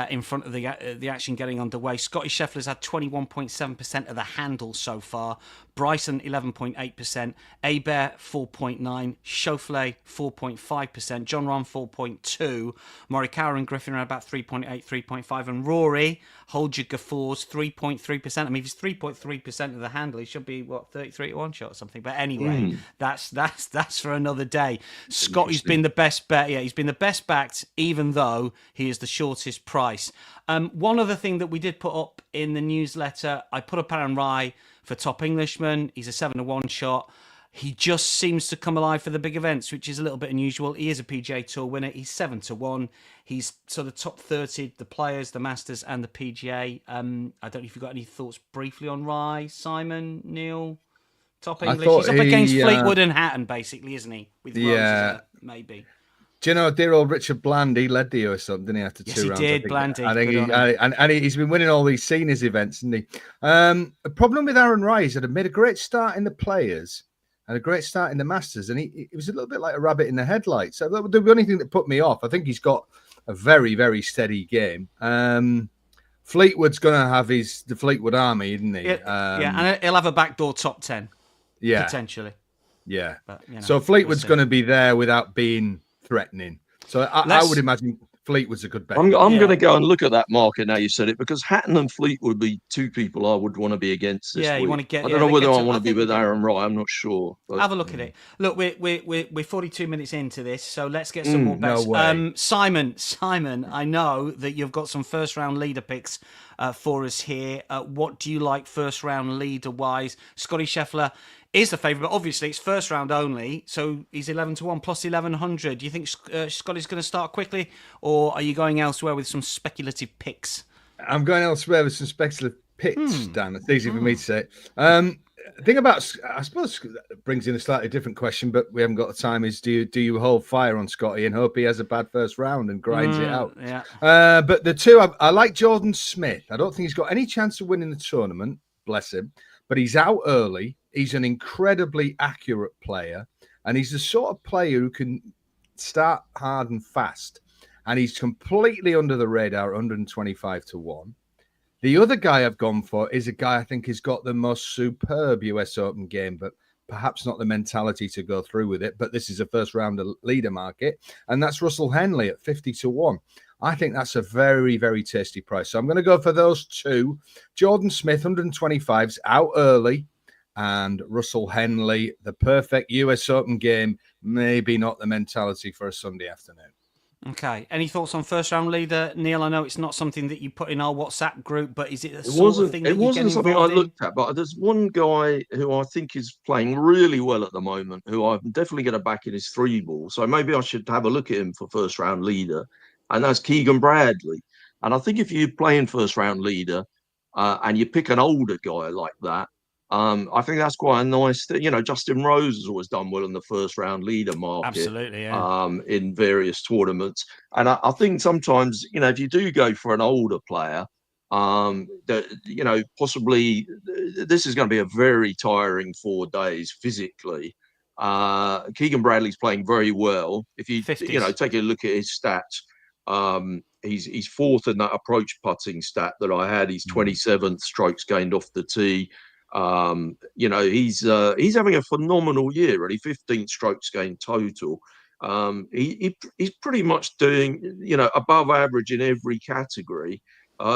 in front of the action getting underway. Scottie Scheffler's had 21.7% of the handle so far. Bryson 11.8%, Abear 4.9%, Scheffler 4.5%, John Rahm 4.2%, Morikawa and Griffin are about 3.8%, 3.5%, and Rory, hold your guffaws, 3.3%. I mean, if it's 3.3% of the handle, he should be 33 to 1 shot or something. But anyway, that's for another day. Scottie's been the best bet. Yeah, he's been the best backed, even though he is the shortest price. One other thing that we did put up in the newsletter, I put up Aaron Rai for top Englishman. He's a 7-1 shot. He just seems to come alive for the big events, which is a little bit unusual. He is a PGA Tour winner. He's 7-1. He's sort of top 30, the Players, the Masters, and the PGA. I don't know if you've got any thoughts briefly on Rai, Simon, Neil. Top English. He's up against Fleetwood and Hatton, basically, isn't he? With Rose, maybe. Do you know, dear old Richard Bland, he led the US up, didn't he, after 2 rounds? He did, Blandy. And he's been winning all these seniors events, isn't he? The problem with Aaron Rai is that he made a great start in the Players and a great start in the Masters, and he was a little bit like a rabbit in the headlights. So the only thing that put me off, I think he's got a very, very steady game. Fleetwood's going to have the Fleetwood Army, isn't he? And he'll have a backdoor top 10, potentially. Yeah. But, so Fleetwood's going to be there without being threatening. So I would imagine Fleetwood's a good bet. I'm going to go and look at that market now you said it, because Hatton and Fleetwood would be two people I would want to be against this week. You want to get. I don't know whether I want to be with Aaron Rai. I'm not sure. But, have a look at it. Look, we're 42 minutes into this, so let's get some more bets. No way. Simon, I know that you've got some first round leader picks for us here. What do you like first round leader wise? Scottie Scheffler is the favourite, but obviously it's first round only, so he's 11-1 plus 1100. Do you think Scottie's going to start quickly, or are you going elsewhere with some speculative picks? I'm going elsewhere with some speculative picks, Dan. It's easy for me to say. The thing about, I suppose, brings in a slightly different question, but we haven't got the time. Is do you hold fire on Scottie and hope he has a bad first round and grinds it out? Yeah. But the two, I like Jordan Smith. I don't think he's got any chance of winning the tournament. Bless him. But he's out early. He's an incredibly accurate player, and he's the sort of player who can start hard and fast. And he's completely under the radar, 125 to 1. The other guy I've gone for is a guy I think has got the most superb US Open game, but perhaps not the mentality to go through with it. But this is a first round leader market, and that's Russell Henley at 50 to 1. I think that's a very, very tasty price. So I'm going to go for those two. Jordan Smith, 125s, out early. and Russell Henley. The perfect US Open game, maybe not the mentality for a Sunday afternoon. Okay. Any thoughts on first round leader, Neil? I know it's not something that you put in our WhatsApp group, but is it a sort of thing that It you get wasn't something I involved in? looked at, but there's one guy who I think is playing really well at the moment, who I'm definitely going to back in his 3 ball. So maybe I should have a look at him for first round leader, and that's Keegan Bradley. And I think if you're playing first round leader, and you pick an older guy like that, I think that's quite a nice thing. You know, Justin Rose has always done well in the first round leader market, Absolutely, yeah. in various tournaments. And I think sometimes, you know, if you do go for an older player, that, you know, possibly this is going to be a very tiring 4 days physically. Keegan Bradley's playing very well. If you 50s. take a look at his stats, he's fourth in that approach putting stat that I had. He's 27th strokes gained off the tee. He's having a phenomenal year, really. 15 strokes gained total. He's pretty much doing, above average in every category.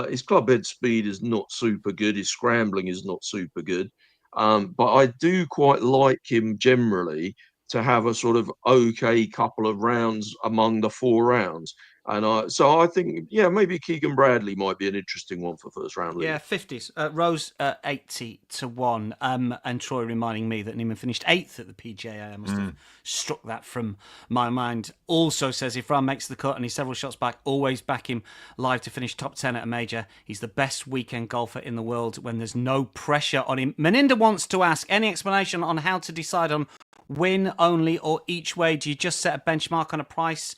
His club head speed is not super good. His scrambling is not super good. But I do quite like him generally to have a sort of okay couple of rounds among the 4 rounds. And so I think, maybe Keegan Bradley might be an interesting one for first round league. Yeah, 50s. Rose 80-1. And Troy reminding me that Neiman finished 8th at the PGA. I must have struck that from my mind. Also says if Rahm makes the cut and he's several shots back, always back him live to finish top 10 at a major. He's the best weekend golfer in the world when there's no pressure on him. Meninda wants to ask any explanation on how to decide on win only or each way. Do you just set a benchmark on a price,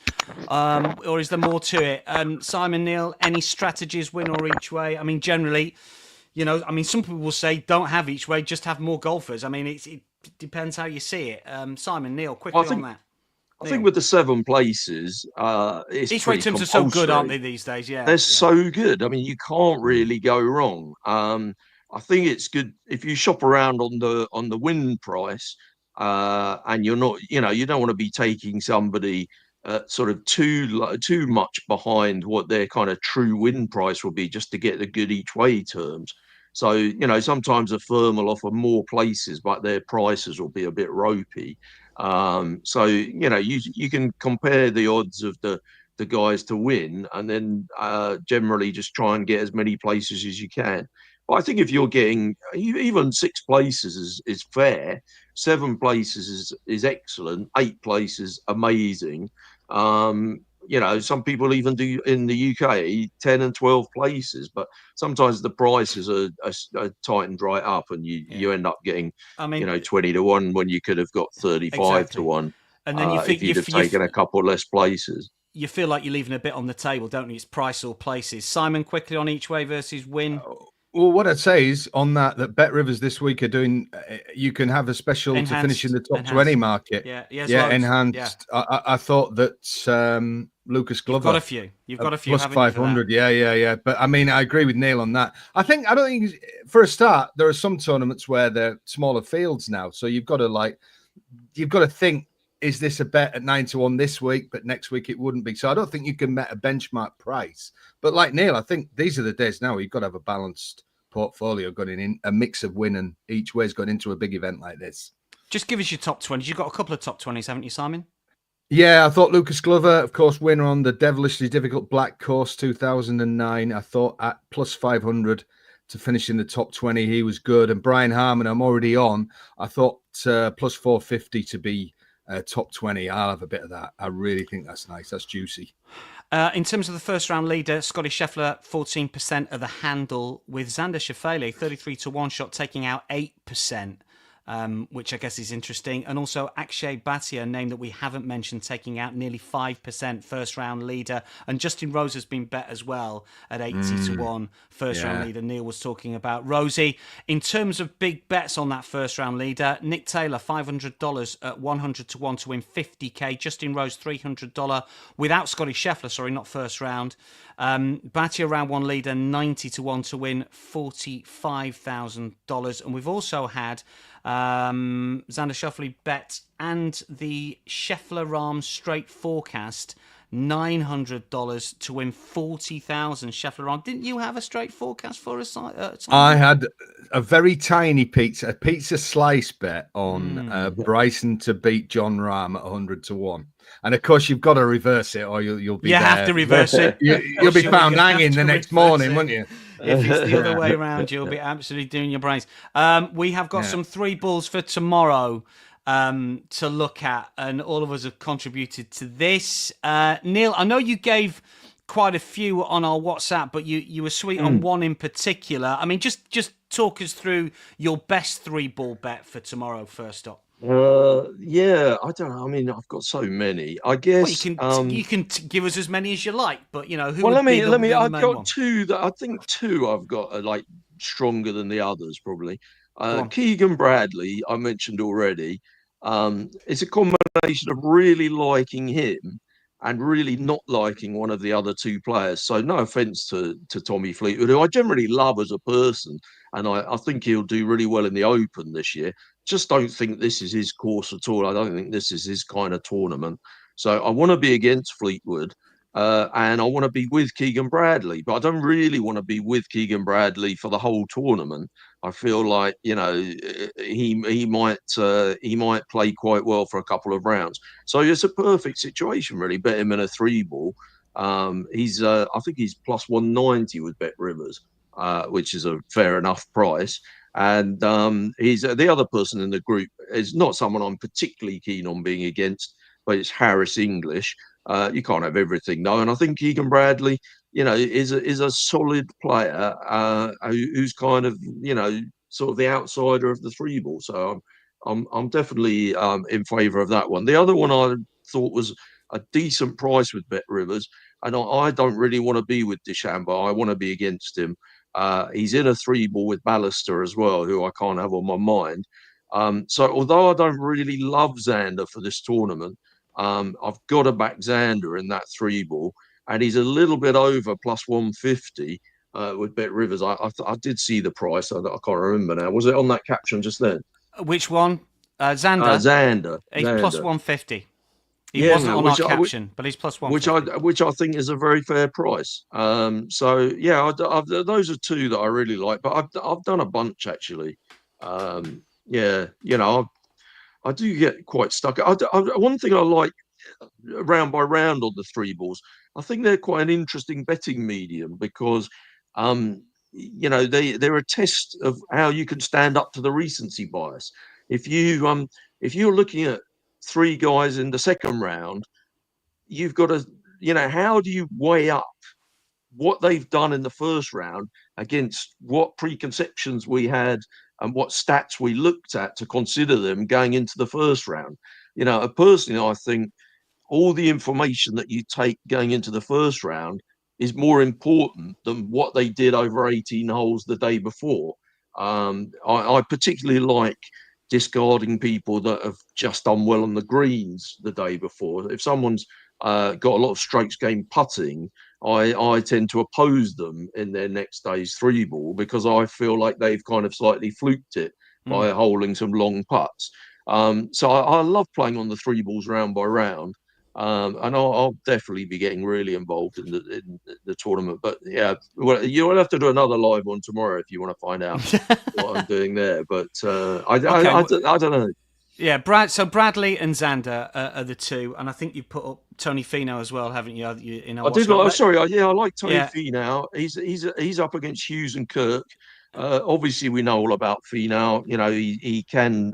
or is there more to it? Simon, Neil, any strategies, win or each way? I mean, generally, some people will say don't have each way, just have more golfers. I mean, it depends how you see it. Simon, Neil, quickly on that. I think with the 7 places, it's each way terms are so good, aren't they, these days? Yeah, they're so good. I mean, you can't really go wrong. I think it's good if you shop around on the win price. And you're not, you don't want to be taking somebody sort of too much behind what their kind of true win price will be just to get the good each way terms. So, sometimes a firm will offer more places, but their prices will be a bit ropey. So, you can compare the odds of the guys to win and then generally just try and get as many places as you can. But I think if you're getting even 6 places is fair. 7 places is excellent. 8 places amazing. Some people even do in the UK 10 and 12 places, but sometimes the prices are tightened right up, and you end up getting 20-1 when you could have got 35-1. And then you think if you'd have taken a couple less places. You feel like you're leaving a bit on the table, don't you? It's price or places. Simon, quickly on each way versus win. Well, what I'd say is on that Bet Rivers this week are doing. You can have a special to finish in the top 20 market. Yeah, enhanced. Yeah. I thought that Lucas Glover. You've got a few. Plus 500. Yeah. But I mean, I agree with Neil on that. I don't think for a start there are some tournaments where they're smaller fields now, so you've got to think. Is this a bet at 9-1 this week, but next week it wouldn't be? So I don't think you can bet a benchmark price. But like Neil, I think these are the days now where you've got to have a balanced portfolio going in, a mix of win and each way's going into a big event like this. Just give us your top 20s. You've got a couple of top 20s, haven't you, Simon? Yeah, I thought Lucas Glover, of course, winner on the devilishly difficult Black Course 2009. I thought at plus 500 to finish in the top 20, he was good. And Brian Harman, I'm already on. I thought plus 450 to be top 20. I'll have a bit of that. I really think that's nice. That's juicy. In terms of the first round leader, Scottie Scheffler, 14% of the handle, with Xander Schauffele, 33-1 shot, taking out 8%. Which I guess is interesting. And also Akshay Bhatia, a name that we haven't mentioned, taking out nearly 5% first round leader. And Justin Rose has been bet as well at 80-1 first round leader. Neil was talking about Rosie. In terms of big bets on that first round leader, Nick Taylor, $500 at 100-1 to win 50k. Justin Rose, $300 without Scottie Scheffler, sorry, not first round. Bhatia round one leader, 90-1 to win $45,000. And we've also had Xander Schauffele bet and the Scheffler Rahm straight forecast, $900 to win 40,000. Scheffler on. Didn't you have a straight forecast for us? I had a very tiny pizza slice bet on Bryson to beat John Rahm at 100 to 1. And of course, you've got to reverse it, or you'll be. You have to reverse it. You'll be found hanging the next morning, won't you? If it's the other way around, you'll be absolutely doing your brains. We have got some 3 balls for tomorrow to look at, and all of us have contributed to this. Neil, I know you gave quite a few on our WhatsApp, but you were sweet on one in particular. I mean, just talk us through your best 3 ball bet for tomorrow first up. Yeah, I don't know. I mean, I've got so many. I guess you can give us as many as you like, but you know who. Well, would let me. the I've main got one? 2 that I think 2 I've got are like stronger than the others probably. Keegan Bradley, I mentioned already. It's a combination of really liking him and really not liking one of the other 2 players. So no offense to Tommy Fleetwood, who I generally love as a person, and I think he'll do really well in the Open this year. Just don't think this is his course at all. I don't think this is his kind of tournament. So I want to be against Fleetwood, and I want to be with Keegan Bradley, but I don't really want to be with Keegan Bradley for the whole tournament. I feel like he might play quite well for a couple of rounds. So it's a perfect situation, really. Bet him in a 3 ball. I think he's plus 190 with Bet Rivers, which is a fair enough price. And he's the other person in the group is not someone I'm particularly keen on being against, but it's Harris English. You can't have everything, though. And I think Keegan Bradley, is a solid player who's kind of, sort of the outsider of the 3 ball. So I'm definitely in favour of that one. The other one I thought was a decent price with Bet Rivers, and I don't really want to be with DeChambeau. I want to be against him. He's in a 3 ball with Ballister as well, who I can't have on my mind. So although I don't really love Xander for this tournament, I've got to back Xander in that 3 ball, and he's a little bit over plus 150 with Bet Rivers. I did see the price. I can't remember now. Was it on that caption just then? Which one? Xander. Xander. He's Xander. Plus 150. He wasn't on our caption, but he's plus 150. Which I think is a very fair price. So yeah, those are 2 that I really like, but I've done a bunch actually. Yeah, I do get quite stuck. One thing I like round by round on the 3 balls, I think they're quite an interesting betting medium because, they're a test of how you can stand up to the recency bias. If you're looking at 3 guys in the second round, you've got to, how do you weigh up what they've done in the first round against what preconceptions we had and what stats we looked at to consider them going into the first round? Personally, I think all the information that you take going into the first round is more important than what they did over 18 holes the day before. I particularly like discarding people that have just done well on the greens the day before. If someone's got a lot of strokes gained putting, I tend to oppose them in their next day's 3 ball because I feel like they've kind of slightly fluked it by holding some long putts. So I love playing on the 3 balls round by round. And I'll definitely be getting really involved in the tournament. But yeah, well, you'll have to do another live one tomorrow if you want to find out what I'm doing there. But I don't know. Yeah, so Bradley and Xander are the 2, and I think you put up Tony Finau as well, haven't you? I did. I like Tony Finau. He's up against Hughes and Kirk. Obviously, we know all about Finau. He can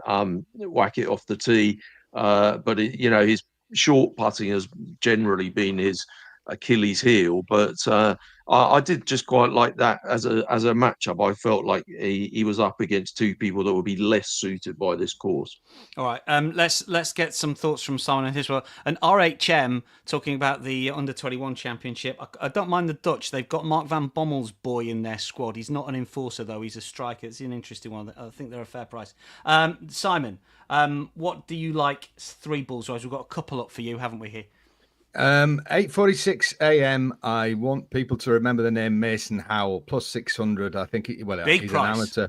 whack it off the tee, but his short putting has generally been his Achilles heel. But I did just quite like that as a matchup. I felt like he was up against 2 people that would be less suited by this course. All right, let's get some thoughts from Simon and his well. And RHM talking about the under-21 championship. I don't mind the Dutch. They've got Mark van Bommel's boy in their squad. He's not an enforcer though. He's a striker. It's an interesting one. I think they're a fair price. Simon, what do you like 3 balls wise? We've got a couple up for you, haven't we here? 8:46 a.m. I want people to remember the name Mason Howell, plus 600. I think he's price. an amateur.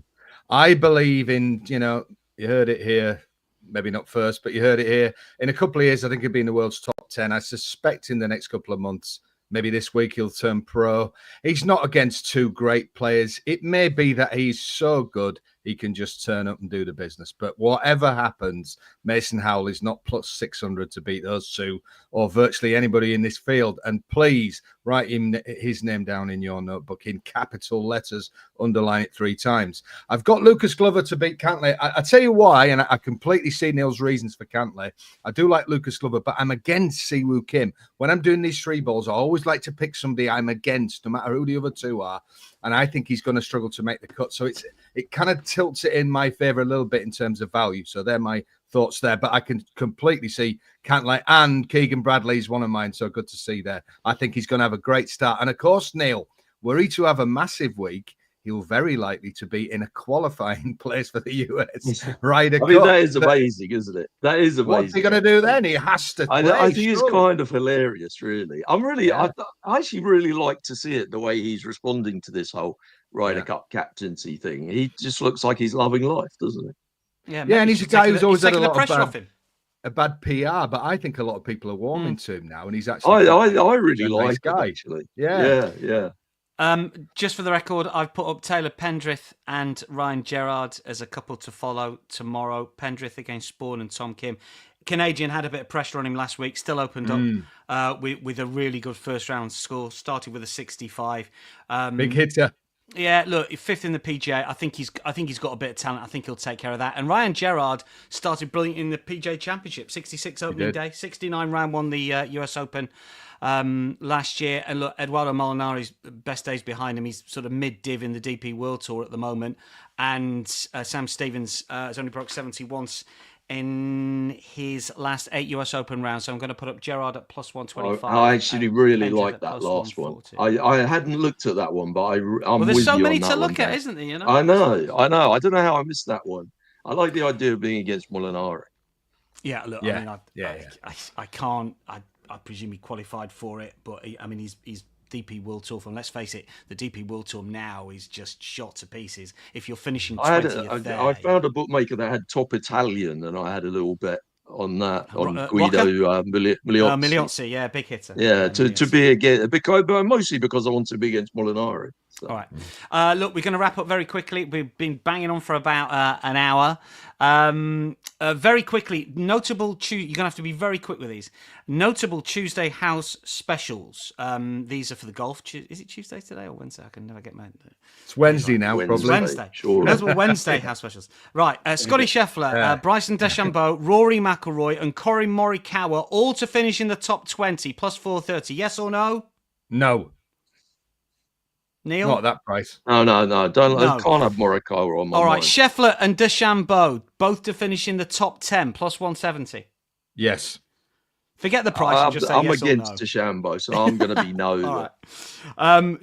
I believe in, you heard it here maybe not first, but you heard it here. In a couple of years, I think he'll be in the world's top 10. I suspect in the next couple of months, maybe this week, he'll turn pro. He's not against two great players. It may be that he's so good he can just turn up and do the business. But whatever happens, Mason Howell is not plus 600 to beat those two or virtually anybody in this field. And please write his name down in your notebook in capital letters, underline it 3 times. I've got Lucas Glover to beat Cantlay. I tell you why, and I completely see Neil's reasons for Cantlay. I do like Lucas Glover, but I'm against Siwoo Kim. When I'm doing these 3 balls, I always like to pick somebody I'm against, no matter who the other 2 are. And I think he's going to struggle to make the cut. So it kind of tilts it in my favor a little bit in terms of value. So they're my thoughts there. But I can completely see Cantlay, and Keegan Bradley is one of mine. So good to see there. I think he's going to have a great start. And of course, Neil, were he to have a massive week, he'll very likely to be in a qualifying place for the US Ryder Cup. I mean, that is amazing, isn't it? That is amazing. What's he going to do then? He has to. I think it's kind of hilarious, really. I actually really like to see it, the way he's responding to this whole Ryder Cup captaincy thing. He just looks like he's loving life, doesn't he? Yeah, and he's a guy who's always had a lot of bad PR, but I think a lot of people are warming to him now, and he's actually. I really like him, actually. Yeah. Just for the record, I've put up Taylor Pendrith and Ryan Gerrard as a couple to follow tomorrow. Pendrith against Spawn and Tom Kim. Canadian had a bit of pressure on him last week, still opened up with a really good first round score, started with a 65. Big hitter. Yeah, look, 5th in the PGA. I think he's got a bit of talent. I think he'll take care of that. And Ryan Gerrard started brilliant in the PGA Championship. 66 opening day, 69 round 1 the US Open last year. And look, Eduardo Molinari's best days behind him. He's sort of mid-div in the DP World Tour at the moment. And Sam Stevens has only broke 70 once in his last 8 US Open rounds. So I'm going to put up Gerrard at plus 125. I actually really like that last one. I hadn't looked at that one, but I'm there's with so you many on that to look one, at, isn't there? You know? I know. I don't know how I missed that one. I like the idea of being against Molinari. Yeah, look, I mean, I can't. I presume he qualified for it, but he's DP World Tour form. Let's face it, the DP World Tour now is just shot to pieces. If you're finishing 20th there, I found a bookmaker that had top Italian, and I had a little bet on that, on Guido Migliozzi, yeah, big hitter. Yeah, to be against, because mostly because I want to be against Molinari. So. All right. Look, we're going to wrap up very quickly. We've been banging on for about an hour. Very quickly, notable. You're going to have to be very quick with these. Notable Tuesday house specials. These are for the golf. Is it Tuesday today or Wednesday? I can never get my. It's Wednesday now, probably. Wednesday. Sure. Notable Wednesday house specials. Right. Scottie Scheffler, Bryson DeChambeau, Rory McIlroy, and Corey Morikawa all to finish in the top 20 plus 430. Yes or no? No. Neil? Not at that price. No. I can't have Morikawa on my All right, mind. Scheffler and DeChambeau, both to finish in the top 10, plus 170. Yes. Forget the price and just say I'm yes against or no. DeChambeau, so I'm going to be no. All right.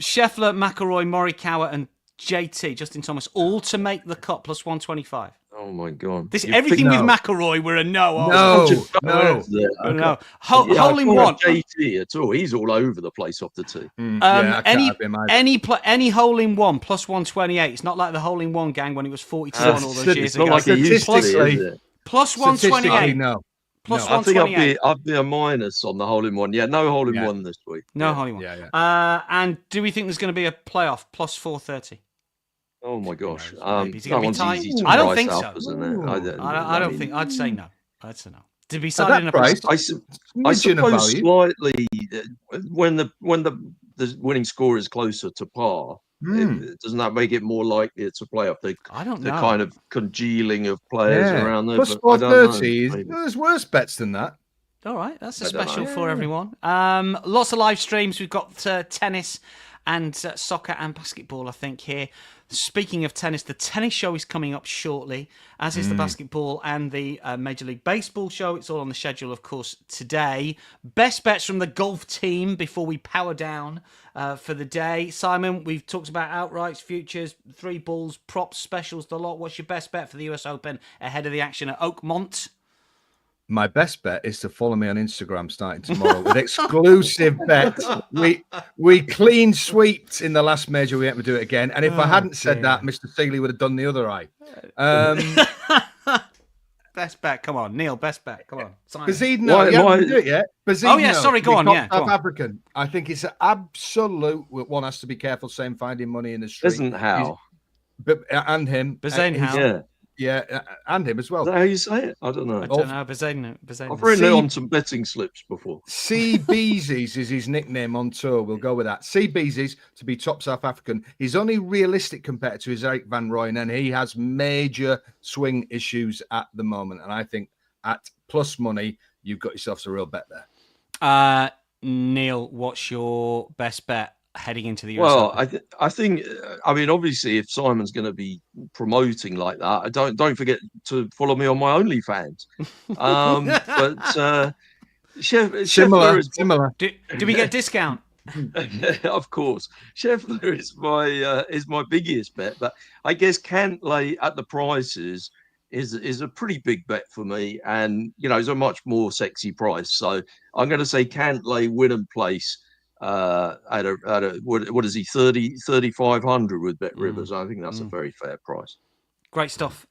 Scheffler, McIlroy, Morikawa, and JT, Justin Thomas, all to make the cut, plus 125. Oh my God! Everything with McIlroy, we're a no. No. Hole in one. JT at all? He's all over the place off the tee. Any hole in one plus 128. It's not like the hole in one gang when it was 42 on all those years ago. Like it used to be, is it? Plus 128. No. Plus I think 128. I'd be a minus on the hole in one. Yeah, no hole in one this week. No hole in one. Yeah. And do we think there's going to be a playoff plus 430? Oh my gosh! Is it going to be tight? Easy to I don't price think up, so. isn't it? I don't think. I'd say no. To be decided in a price. I suppose slightly when the winning score is closer to par. Doesn't that make it more likely it's a playoff? I don't know. The kind of congealing of players around there. Plus 430. There's worse bets than that. All right, that's a special for everyone. Lots of live streams. We've got tennis and soccer and basketball, I think, here. Speaking of tennis, the tennis show is coming up shortly, as is the basketball and the Major League Baseball show. It's all on the schedule, of course, today. Best bets from the golf team before we power down for the day. Simon, we've talked about outrights, futures, 3 balls, props, specials, the lot. What's your best bet for the US Open ahead of the action at Oakmont? My best bet is to follow me on Instagram starting tomorrow with exclusive bets. We clean sweeped in the last major. We have to do it again. And if I hadn't said that, Mr. Seeley would have done the other eye. Best bet. Come on, Neil. Best bet. Come on. Simon. Bazine, no, you haven't do it yet. Bazine, Oh, yeah, sorry, go on, top yeah, go South on. African. I think it's an absolute. One has to be careful saying finding money in the street. Isn't how. But and him, Bazine, how? Yeah. yeah, and him as Is well. that how you say it? I don't know. I don't know. Bazane. I've written it on some betting slips before. C. Beezies is his nickname on tour. We'll go with that. C. Beezies to be top South African. His only realistic competitor is Eric Van Rooyen, and he has major swing issues at the moment. And I think at plus money, you've got yourself a real bet there. Neil, what's your best bet heading into the US Well, Open? I think, I mean, obviously, if Simon's going to be promoting like that, don't forget to follow me on my OnlyFans. But Scheffler is Similar. Do we get discount? of course, Scheffler is my biggest bet, but I guess Cantlay at the prices is a pretty big bet for me, and it's a much more sexy price. So I'm going to say Cantlay win and place at a what is he 3,500 with Bet Rivers. I think that's a very fair price. Great stuff,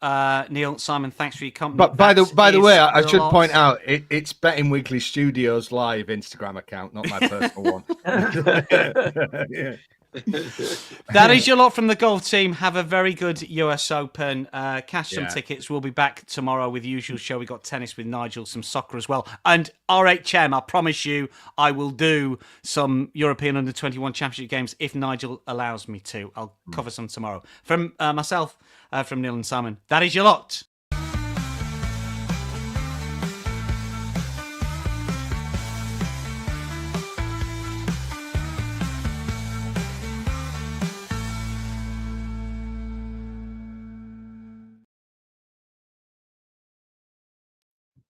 Neil, Simon. Thanks for your company. But by the way, I should lot. point out it's Betting Weekly Studios live Instagram account, not my personal one. Yeah. That is your lot from the golf team. Have a very good US Open. Cash some tickets. We'll be back tomorrow with the usual show. We got tennis with Nigel, some soccer as well, and RHM. I promise you, I will do some European Under-21 Championship games if Nigel allows me to. I'll cover some tomorrow. From myself, from Neil and Simon. That is your lot.